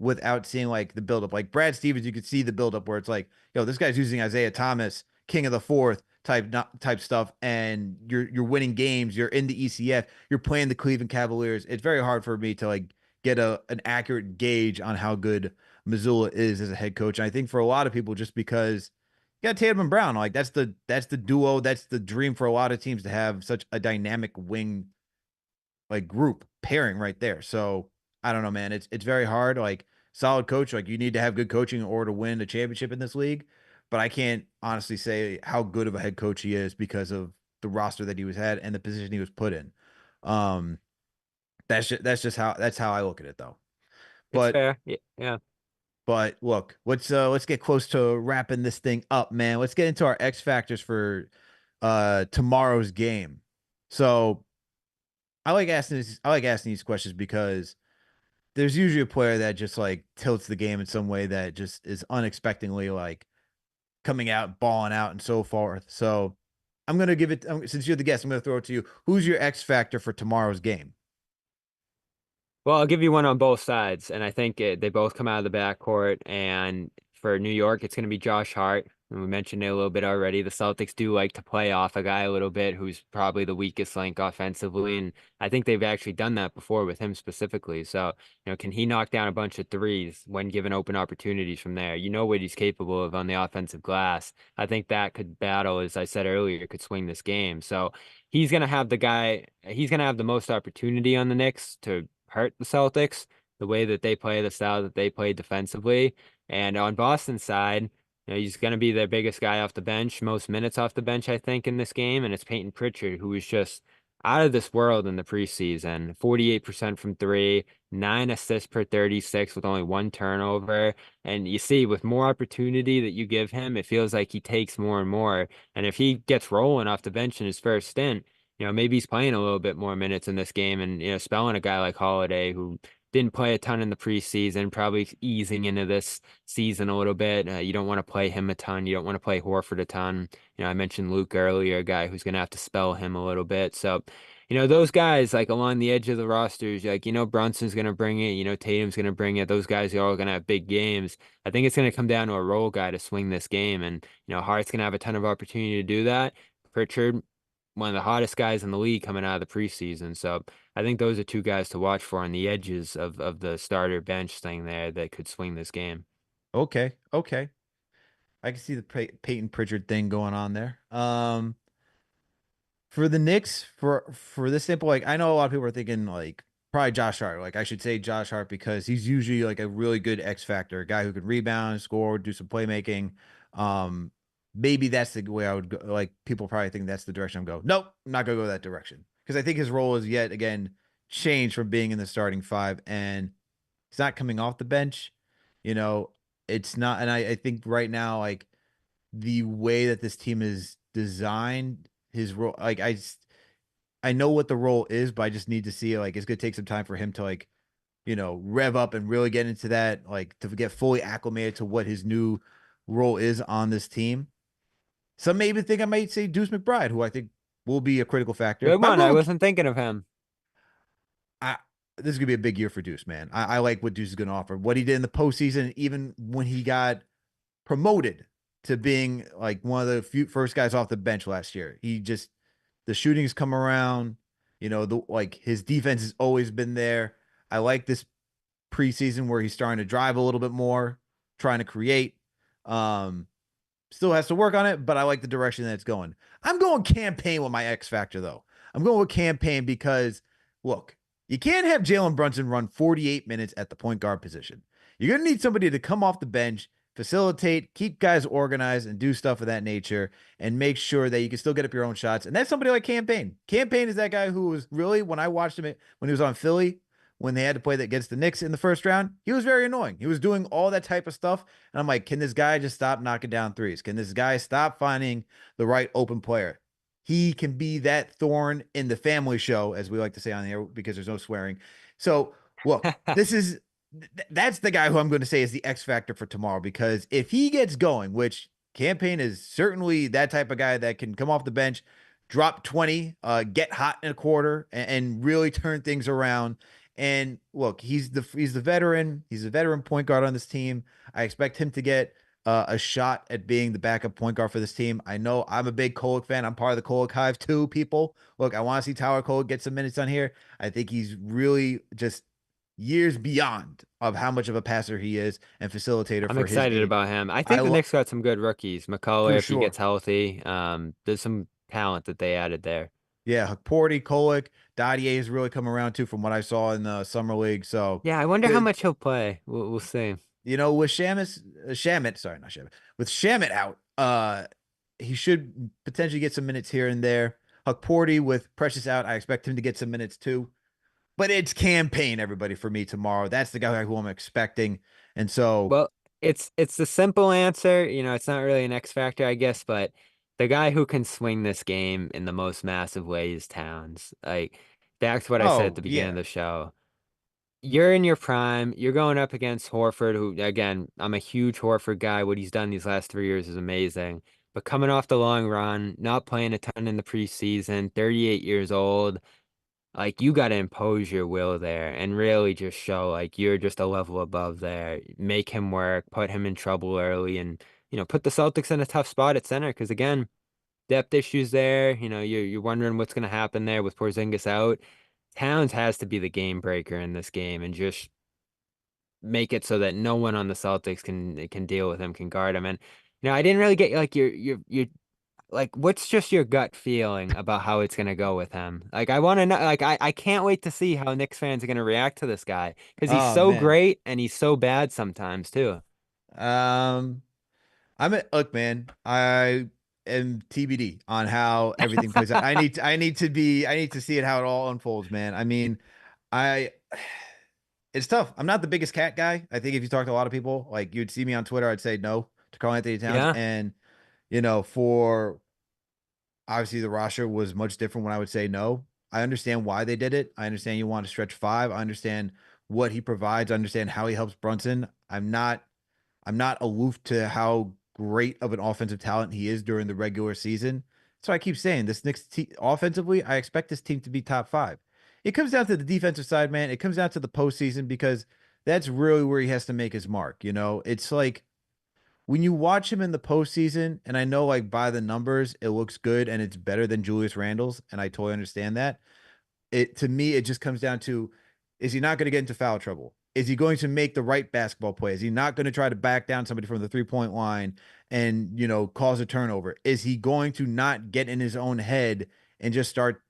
Speaker 2: without seeing like the buildup. Like Brad Stevens, you could see the buildup where it's like, yo, this guy's using Isaiah Thomas, King of the Fourth type stuff, and you're winning games. You're in the ECF. You're playing the Cleveland Cavaliers. It's very hard for me to like get an accurate gauge on how good Missoula is as a head coach. And I think for a lot of people, just because you got Tatum and Brown, like that's the duo, that's the dream for a lot of teams to have such a dynamic wing like group pairing right there. So I don't know, man. It's very hard. Like solid coach, like you need to have good coaching in order to win a championship in this league. But I can't honestly say how good of a head coach he is because of the roster that he was had and the position he was put in. Um, that's how I look at it though.
Speaker 3: It's
Speaker 2: But
Speaker 3: fair. Yeah. Yeah.
Speaker 2: look, let's get close to wrapping this thing up, man. Let's get into our X factors for tomorrow's game. So I like asking these questions because there's usually a player that just like tilts the game in some way that just is unexpectedly like coming out, balling out, and so forth. So I'm gonna give it since you're the guest. I'm gonna throw it to you. Who's your X factor for tomorrow's game?
Speaker 3: Well, I'll give you one on both sides, and I think they both come out of the backcourt. And for New York, it's going to be Josh Hart. And we mentioned it a little bit already. The Celtics do like to play off a guy a little bit who's probably the weakest link offensively. And I think they've actually done that before with him specifically. So, can he knock down a bunch of threes when given open opportunities from there? You know what he's capable of on the offensive glass. I think that could battle, as I said earlier, could swing this game. So he's gonna have the most opportunity on the Knicks to hurt the Celtics, the way that they play, the style that they play defensively. And on Boston's side, he's going to be their biggest guy off the bench, most minutes off the bench, I think, in this game. And it's Peyton Pritchard, who is just out of this world in the preseason. 48% from three, 9 assists per 36 with only one turnover. And you see, with more opportunity that you give him, it feels like he takes more and more. And if he gets rolling off the bench in his first stint, maybe he's playing a little bit more minutes in this game and, spelling a guy like Holiday, who didn't play a ton in the preseason, probably easing into this season a little bit. You don't want to play him a ton. You don't want to play Horford a ton. I mentioned Luke earlier, a guy who's going to have to spell him a little bit. So, those guys like along the edge of the rosters, like, Brunson's going to bring it, Tatum's going to bring it. Those guys are all going to have big games. I think it's going to come down to a role guy to swing this game. And, Hart's going to have a ton of opportunity to do that. Pritchard, one of the hottest guys in the league coming out of the preseason. So I think those are two guys to watch for on the edges of the starter bench thing there that could swing this game.
Speaker 2: Okay, okay. I can see the Peyton Pritchard thing going on there. For the Knicks, for this simple, like I know a lot of people are thinking like probably Josh Hart. Like I should say Josh Hart because he's usually like a really good X factor, a guy who could rebound, score, do some playmaking. Um, Maybe that's the way I would go. Like people probably think that's the direction I'm going. Nope, I'm not gonna go that direction because I think his role is yet again changed from being in the starting five and he's not coming off the bench. You know, it's not, and I think right now like the way that this team is designed, his role, like I know what the role is, but I just need to see like it's gonna take some time for him to like rev up and really get into that, like to get fully acclimated to what his new role is on this team. Some may even think I might say Deuce McBride, who I think will be a critical factor.
Speaker 3: Good
Speaker 2: But I'm
Speaker 3: one. I
Speaker 2: going.
Speaker 3: wasn't thinking of him.
Speaker 2: I, this is gonna be a big year for Deuce, man. I like what Deuce is gonna offer. What he did in the postseason, even when he got promoted to being like one of the first guys off the bench last year. He just the shootings come around. The like his defense has always been there. I like this preseason where he's starting to drive a little bit more, trying to create. Um, Still has to work on it, but I like the direction that it's going. I'm going campaign with my X factor though. I'm going with campaign because look, you can't have Jalen Brunson run 48 minutes at the point guard position. You're going to need somebody to come off the bench, facilitate, keep guys organized, and do stuff of that nature, and make sure that you can still get up your own shots. And that's somebody like Campaign. Campaign is that guy who was really, when I watched him when he was on Philly, when they had to play that against the Knicks in the first round, he was very annoying. He was doing all that type of stuff. And I'm like, can this guy just stop knocking down threes? Can this guy stop finding the right open player? He can be that thorn in the family show, as we like to say on the air, because there's no swearing. So, look, that's the guy who I'm going to say is the X factor for tomorrow, because if he gets going, which Campaign is certainly that type of guy that can come off the bench, drop 20, get hot in a quarter, and really turn things around. And look, he's the veteran. He's a veteran point guard on this team. I expect him to get a shot at being the backup point guard for this team. I know I'm a big Kolek fan. I'm part of the Kolek Hive too, people. Look, I want to see Tyler Kolek get some minutes on here. I think he's really just years beyond of how much of a passer he is and facilitator
Speaker 3: I'm
Speaker 2: for his
Speaker 3: excited
Speaker 2: age.
Speaker 3: about him. I
Speaker 2: I
Speaker 3: think the Knicks got some good rookies. McCullough,
Speaker 2: For
Speaker 3: if he gets
Speaker 2: sure.
Speaker 3: healthy, there's some talent that they added there.
Speaker 2: Yeah, Porty, Kolek, Dadier has really come around too from what I saw in the summer league. So
Speaker 3: Yeah, I wonder how
Speaker 2: good.
Speaker 3: much he'll play. We'll see.
Speaker 2: With Shamit, sorry, not Shamit, with Shamit out, he should potentially get some minutes here and there. Porty with Precious out, I expect him to get some minutes too. But it's Campaign, everybody, for me tomorrow. That's the guy who I'm expecting. And so,
Speaker 3: Well, it's the simple answer. It's not really an X factor, I guess, but the guy who can swing this game in the most massive way is Towns. Like that's what I said at
Speaker 2: oh,
Speaker 3: the beginning of
Speaker 2: yeah.
Speaker 3: the show. You're in your prime. You're going up against Horford, who, again, I'm a huge Horford guy. What he's done these last 3 years is amazing. But coming off the long run, not playing a ton in the preseason, 38 years old, like you got to impose your will there and really just show like you're just a level above there. Make him work, put him in trouble early, and put the Celtics in a tough spot at center because again, depth issues there. You're wondering what's going to happen there with Porzingis out. Towns has to be the game breaker in this game and just make it so that no one on the Celtics can deal with him, can guard him. And I didn't really get like your like what's just your gut feeling about how it's gonna go with him? Like I want to know. Like I can't wait to see how Knicks fans are gonna react to this guy because he's
Speaker 2: Oh
Speaker 3: so
Speaker 2: man.
Speaker 3: great and he's so bad sometimes too.
Speaker 2: Um, look, man. I am TBD on how everything plays out. I need to see it how it all unfolds, man. I mean, I it's tough. I'm not the biggest cat guy. I think if you talk to a lot of people, like you'd see me on Twitter, I'd say no to Karl Anthony Towns.
Speaker 3: Yeah,
Speaker 2: And for obviously the roster was much different when I would say no. I understand why they did it. I understand you want to stretch five. I understand what he provides. I understand how he helps Brunson. I'm not aloof to how great of an offensive talent he is during the regular season. So I keep saying this Knicks offensively, I expect this team to be top five. It comes down to the defensive side, man. It comes down to the postseason because that's really where he has to make his mark. It's like when you watch him in the postseason, and I know like by the numbers, it looks good and it's better than Julius Randle's, and I totally understand that. To me, it just comes down to, is he not going to get into foul trouble? Is he going to make the right basketball play? Is he not going to try to back down somebody from the 3-point line and cause a turnover? Is he going to not get in his own head and just start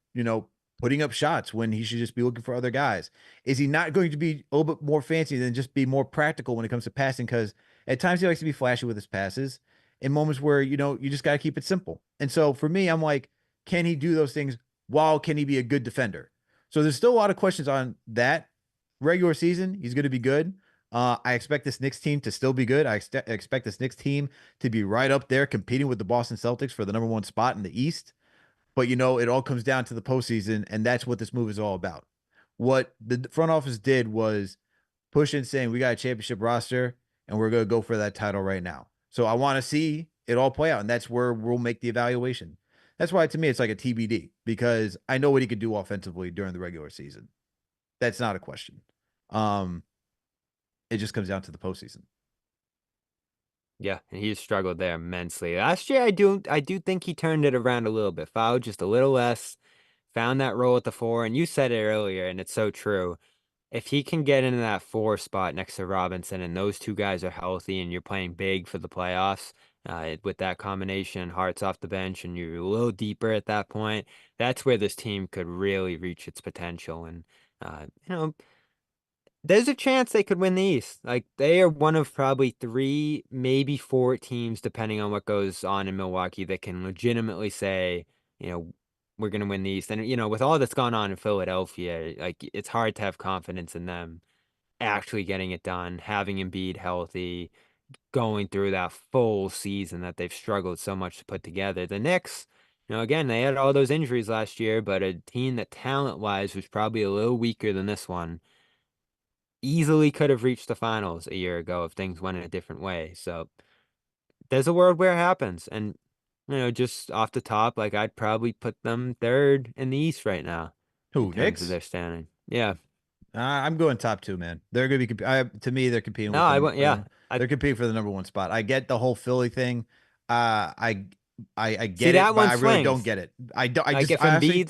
Speaker 2: putting up shots when he should just be looking for other guys? Is he not going to be a little bit more fancy than just be more practical when it comes to passing? Because at times he likes to be flashy with his passes in moments where you just got to keep it simple. And so for me, I'm like, can he do those things while can he be a good defender? So there's still a lot of questions on that. Regular season, he's going to be good. I expect this Knicks team to still be good. I expect this Knicks team to be right up there competing with the Boston Celtics for the number one spot in the East. But it all comes down to the postseason, and that's what this move is all about. What the front office did was push in saying we got a championship roster and we're going to go for that title right now. So I want to see it all play out, and that's where we'll make the evaluation. That's why to me it's like a TBD because I know what he could do offensively during the regular season. That's not a question. Um, it just comes down to the postseason.
Speaker 3: yeah, and he's struggled there immensely. Last year, I do think he turned it around a little bit, fouled just a little less, found that role at the four, and you said it earlier, and it's so true. If he can get into that four spot next to Robinson and those two guys are healthy and you're playing big for the playoffs, with that combination, Hart's off the bench and you're a little deeper at that point, that's where this team could really reach its potential. And, there's a chance they could win the East. Like they are one of probably three, maybe four teams, depending on what goes on in Milwaukee, that can legitimately say, you know, we're going to win the East. And with all that's gone on in Philadelphia, like it's hard to have confidence in them actually getting it done, having Embiid healthy, going through that full season that they've struggled so much to put together. The Knicks, again, they had all those injuries last year, but a team that talent-wise was probably a little weaker than this one easily could have reached the finals a year ago if things went in a different way. So there's a world where it happens. And, just off the top, like I'd probably put them third in the East right now in
Speaker 2: Who,
Speaker 3: terms of
Speaker 2: Knicks?
Speaker 3: their standing. Yeah.
Speaker 2: I'm going top two, man. They're going to be. To me, they're competing
Speaker 3: No,
Speaker 2: with
Speaker 3: I
Speaker 2: them
Speaker 3: went,
Speaker 2: for
Speaker 3: yeah.
Speaker 2: them.
Speaker 3: I
Speaker 2: They're competing for the number one spot. I get the whole Philly thing. I I
Speaker 3: see
Speaker 2: get
Speaker 3: that
Speaker 2: it, but
Speaker 3: one
Speaker 2: I really don't
Speaker 3: swings.
Speaker 2: get it. I don't.
Speaker 3: Like if
Speaker 2: I honestly.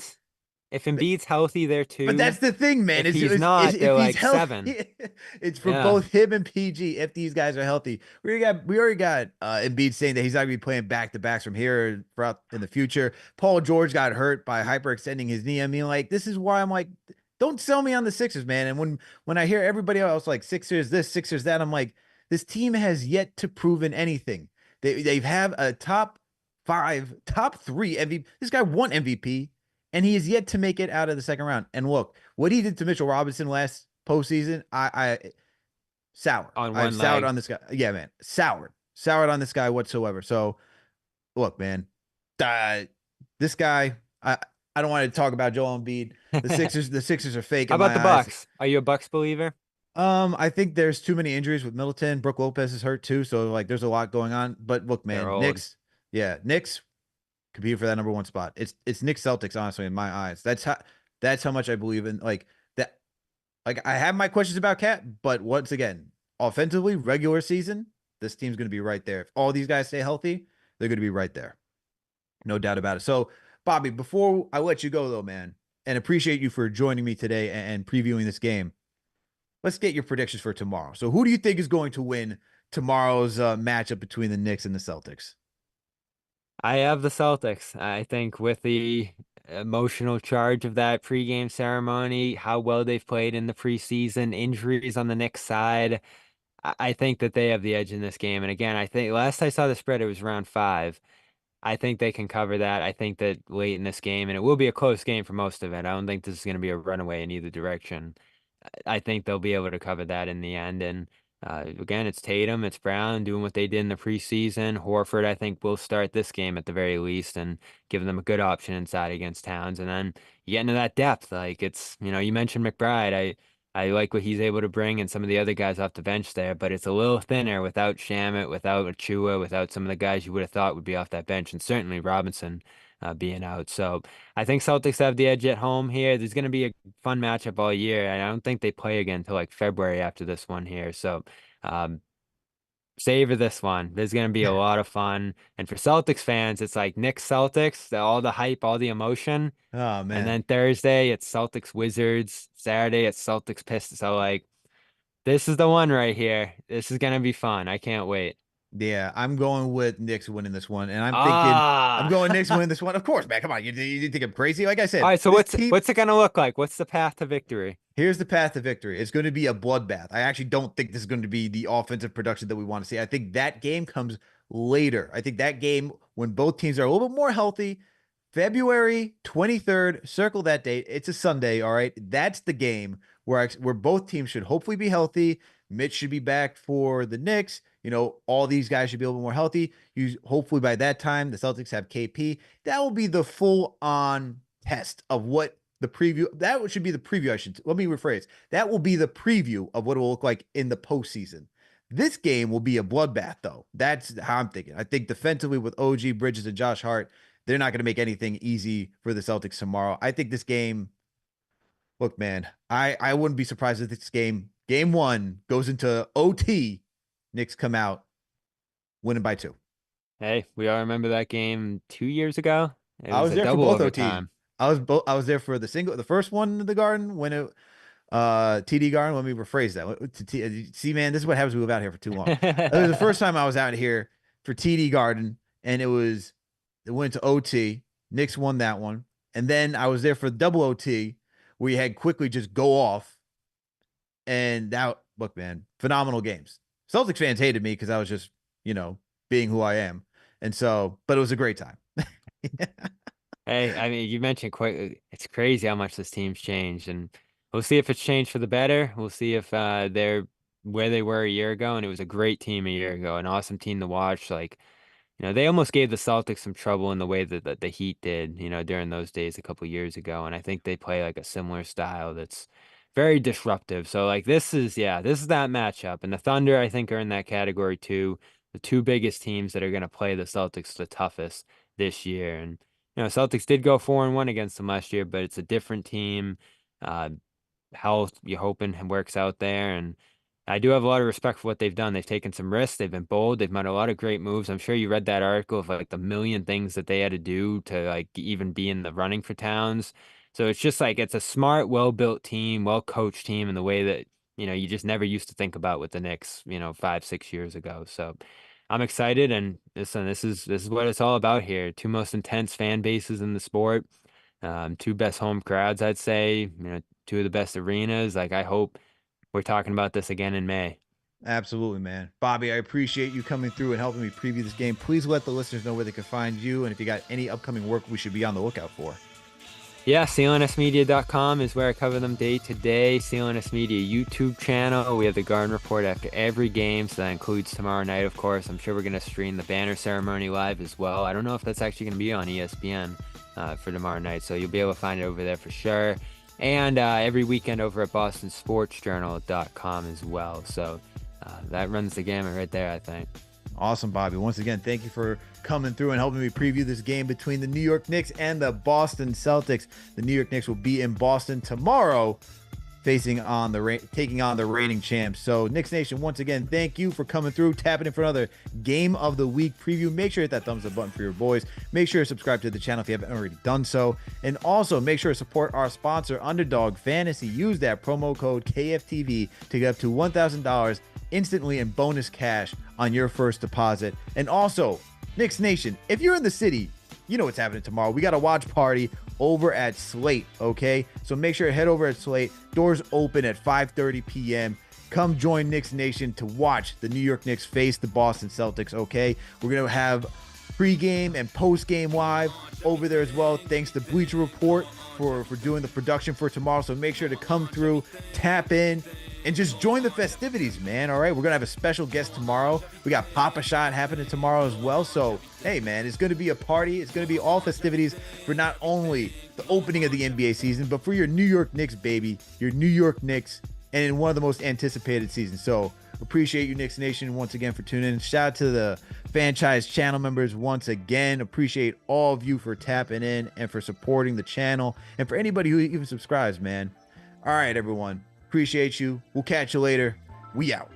Speaker 3: Embiid's healthy there
Speaker 2: But
Speaker 3: too.
Speaker 2: that's the thing, man.
Speaker 3: If
Speaker 2: Is
Speaker 3: he's
Speaker 2: is
Speaker 3: not,
Speaker 2: if
Speaker 3: they're
Speaker 2: he's
Speaker 3: like seven.
Speaker 2: healthy, it's for
Speaker 3: Yeah.
Speaker 2: both him and PG. If these guys are healthy, we already got Embiid saying that he's not gonna be playing back to backs from here throughout in the future. Paul George got hurt by hyperextending his knee. I mean, like this is why I'm like, don't sell me on the Sixers, man. And when I hear everybody else like Sixers this, Sixers that, I'm like, this team has yet to prove in anything. They have a top five, top three MVP. This guy won MVP and he is yet to make it out of the second round. And look, what he did to Mitchell Robinson last postseason, I sour.
Speaker 3: On
Speaker 2: I've
Speaker 3: one
Speaker 2: soured
Speaker 3: leg.
Speaker 2: on this guy. Yeah, man, soured on this guy whatsoever. So look, man, uh, this guy, I don't want to talk about Joel Embiid.
Speaker 3: How
Speaker 2: The Sixers are fake in
Speaker 3: about
Speaker 2: my
Speaker 3: the
Speaker 2: eyes.
Speaker 3: Bucks? Are you a Bucks believer?
Speaker 2: I think there's too many injuries with Middleton. Brooke Lopez is hurt too, so like there's a lot going on. But look,
Speaker 3: They're
Speaker 2: man,
Speaker 3: old.
Speaker 2: Knicks compete for that number one spot. It's Knicks Celtics, honestly, in my eyes. That's how much I believe in like that. Like I have my questions about Cat, but once again, offensively, regular season, this team's going to be right there. If all these guys stay healthy, they're going to be right there. No doubt about it. So, Bobby, before I let you go, though, man, and appreciate you for joining me today and previewing this game, let's get your predictions for tomorrow. So, who do you think is going to win tomorrow's matchup between the Knicks and the Celtics?
Speaker 3: I have the Celtics. I think with the emotional charge of that pregame ceremony, how well they've played in the preseason, injuries on the Knicks side, I think that they have the edge in this game. And again, I think last I saw the spread, it was around 5. I think they can cover that. I think that late in this game, and it will be a close game for most of it. I don't think this is going to be a runaway in either direction. I think they'll be able to cover that in the end. And again, it's Tatum, it's Brown doing what they did in the preseason. Horford, I think, will start this game at the very least and give them a good option inside against Towns. And then you get into that depth. Like it's, you mentioned McBride. I like what he's able to bring and some of the other guys off the bench there, but it's a little thinner without Shamet, without Achua, without some of the guys you would have thought would be off that bench, and certainly Robinson being out. So I think Celtics have the edge at home here. There's going to be a fun matchup all year, and I don't think they play again until like February after this one here. So um, savor this one. There's going to be a lot of fun. And for Celtics fans, it's like Knicks Celtics, all the hype, all the emotion.
Speaker 2: Oh,
Speaker 3: And
Speaker 2: man.
Speaker 3: then Thursday, it's Celtics Wizards. Saturday, it's Celtics Pistons. So, like, this is the one right here. This is going to be fun. I can't wait.
Speaker 2: Yeah, I'm going with Knicks winning this one, and I'm
Speaker 3: Ah.
Speaker 2: going Knicks winning this one. Of course, man. Come on, you think I'm crazy? Like I
Speaker 3: All
Speaker 2: said,
Speaker 3: right, so
Speaker 2: this
Speaker 3: what's
Speaker 2: team.
Speaker 3: what's it going to look like? What's the path to victory?
Speaker 2: Here's the path to victory. It's going to be a bloodbath. I actually don't think this is going to be the offensive production that we want to see. I think that game comes later. I think that game when both teams are a little bit more healthy, February 23rd, circle that date. It's a Sunday, all right? That's the game where both teams should hopefully be healthy. Mitch should be back for the Knicks. All these guys should be a little more healthy. Hopefully by that time, the Celtics have KP. That will be the full-on test of what the preview. That should be the preview. Let me rephrase. That will be the preview of what it will look like in the postseason. This game will be a bloodbath, though. That's how I'm thinking. I think defensively with OG, Bridges, and Josh Hart, they're not going to make anything easy for the Celtics tomorrow. I think this game, look, man, I wouldn't be surprised if this game 1, goes into OT. Knicks come out winning by 2.
Speaker 3: Hey, we all remember that game 2 years ago. It
Speaker 2: I
Speaker 3: was
Speaker 2: was
Speaker 3: a
Speaker 2: there for
Speaker 3: double
Speaker 2: both OTs.
Speaker 3: overtime.
Speaker 2: I was there for the first one in the Garden when it TD Garden. Let me rephrase that. See, man, this is what happens when we live out here for too long. It was the first time I was out here for TD Garden, and it went to OT. Knicks won that one, and then I was there for double OT, where you had quickly just go off, and that look, man, phenomenal games. Celtics fans hated me because I was just being who I am, and so, but it was a great time.
Speaker 3: Hey, I mean, you mentioned quite, it's crazy how much this team's changed, and we'll see if it's changed for the better. We'll see if they're where they were a year ago, and it was a great team a year ago, an awesome team to watch. Like, they almost gave the Celtics some trouble in the way that the Heat did, during those days a couple years ago. And I think they play like a similar style that's very disruptive. So like this is that matchup. And the Thunder, I think, are in that category too. The two biggest teams that are going to play the Celtics the toughest this year. And Celtics did go 4-1 against them last year, but it's a different team. Uh, Health, you're hoping it works out there. And I do have a lot of respect for what they've done. They've taken some risks. They've been bold. They've made a lot of great moves. I'm sure you read that article of like the million things that they had to do to like even be in the running for Towns. So it's just like it's a smart, well-built team, well-coached team in the way that, you just never used to think about with the Knicks, 5, 6 years ago. So I'm excited, and this is what it's all about here. Two most intense fan bases in the sport. Two best home crowds, I'd say, two of the best arenas. Like I hope we're talking about this again in May.
Speaker 2: Absolutely, man. Bobby, I appreciate you coming through and helping me preview this game. Please let the listeners know where they can find you, and if you got any upcoming work we should be on the lookout for.
Speaker 3: Yeah, clnsmedia.com is where I cover them day to day. CLNS Media YouTube channel. We have the Garden Report after every game, so that includes tomorrow night, of course. I'm sure we're going to stream the banner ceremony live as well. I don't know if that's actually going to be on ESPN for tomorrow night, so you'll be able to find it over there for sure. And every weekend over at bostonsportsjournal.com as well. So that runs the gamut right there, I think.
Speaker 2: Awesome, Bobby. Once again, thank you for coming through and helping me preview this game between the New York Knicks and the Boston Celtics. The New York Knicks will be in Boston tomorrow, taking on the reigning champs. So Knicks Nation, once again, thank you for coming through, tapping in for another game of the week preview. Make sure to hit that thumbs up button for your boys. Make sure to subscribe to the channel if you haven't already done so, and also make sure to support our sponsor, Underdog Fantasy. Use that promo code KFTV to get up to $1,000 instantly in bonus cash on your first deposit. And also, Knicks Nation, if you're in the city, you know what's happening tomorrow. We got a watch party over at Slate, okay? So make sure to head over at Slate. Doors open at 5:30 p.m. Come join Knicks Nation to watch the New York Knicks face the Boston Celtics, okay? We're going to have pregame and postgame live over there as well. Thanks to Bleacher Report for doing the production for tomorrow. So make sure to come through, tap in, and just join the festivities, man. All right, we're gonna have a special guest tomorrow. We got Papa Shot happening tomorrow as well. So hey, man, it's gonna be a party. It's gonna be all festivities for not only the opening of the NBA season, but for your New York Knicks, baby, your New York Knicks, and in one of the most anticipated seasons. So appreciate you, Knicks Nation, once again for tuning in. Shout out to the franchise channel members once again. Appreciate all of you for tapping in and for supporting the channel, and for anybody who even subscribes, man. All right, everyone. Appreciate you. We'll catch you later. We out.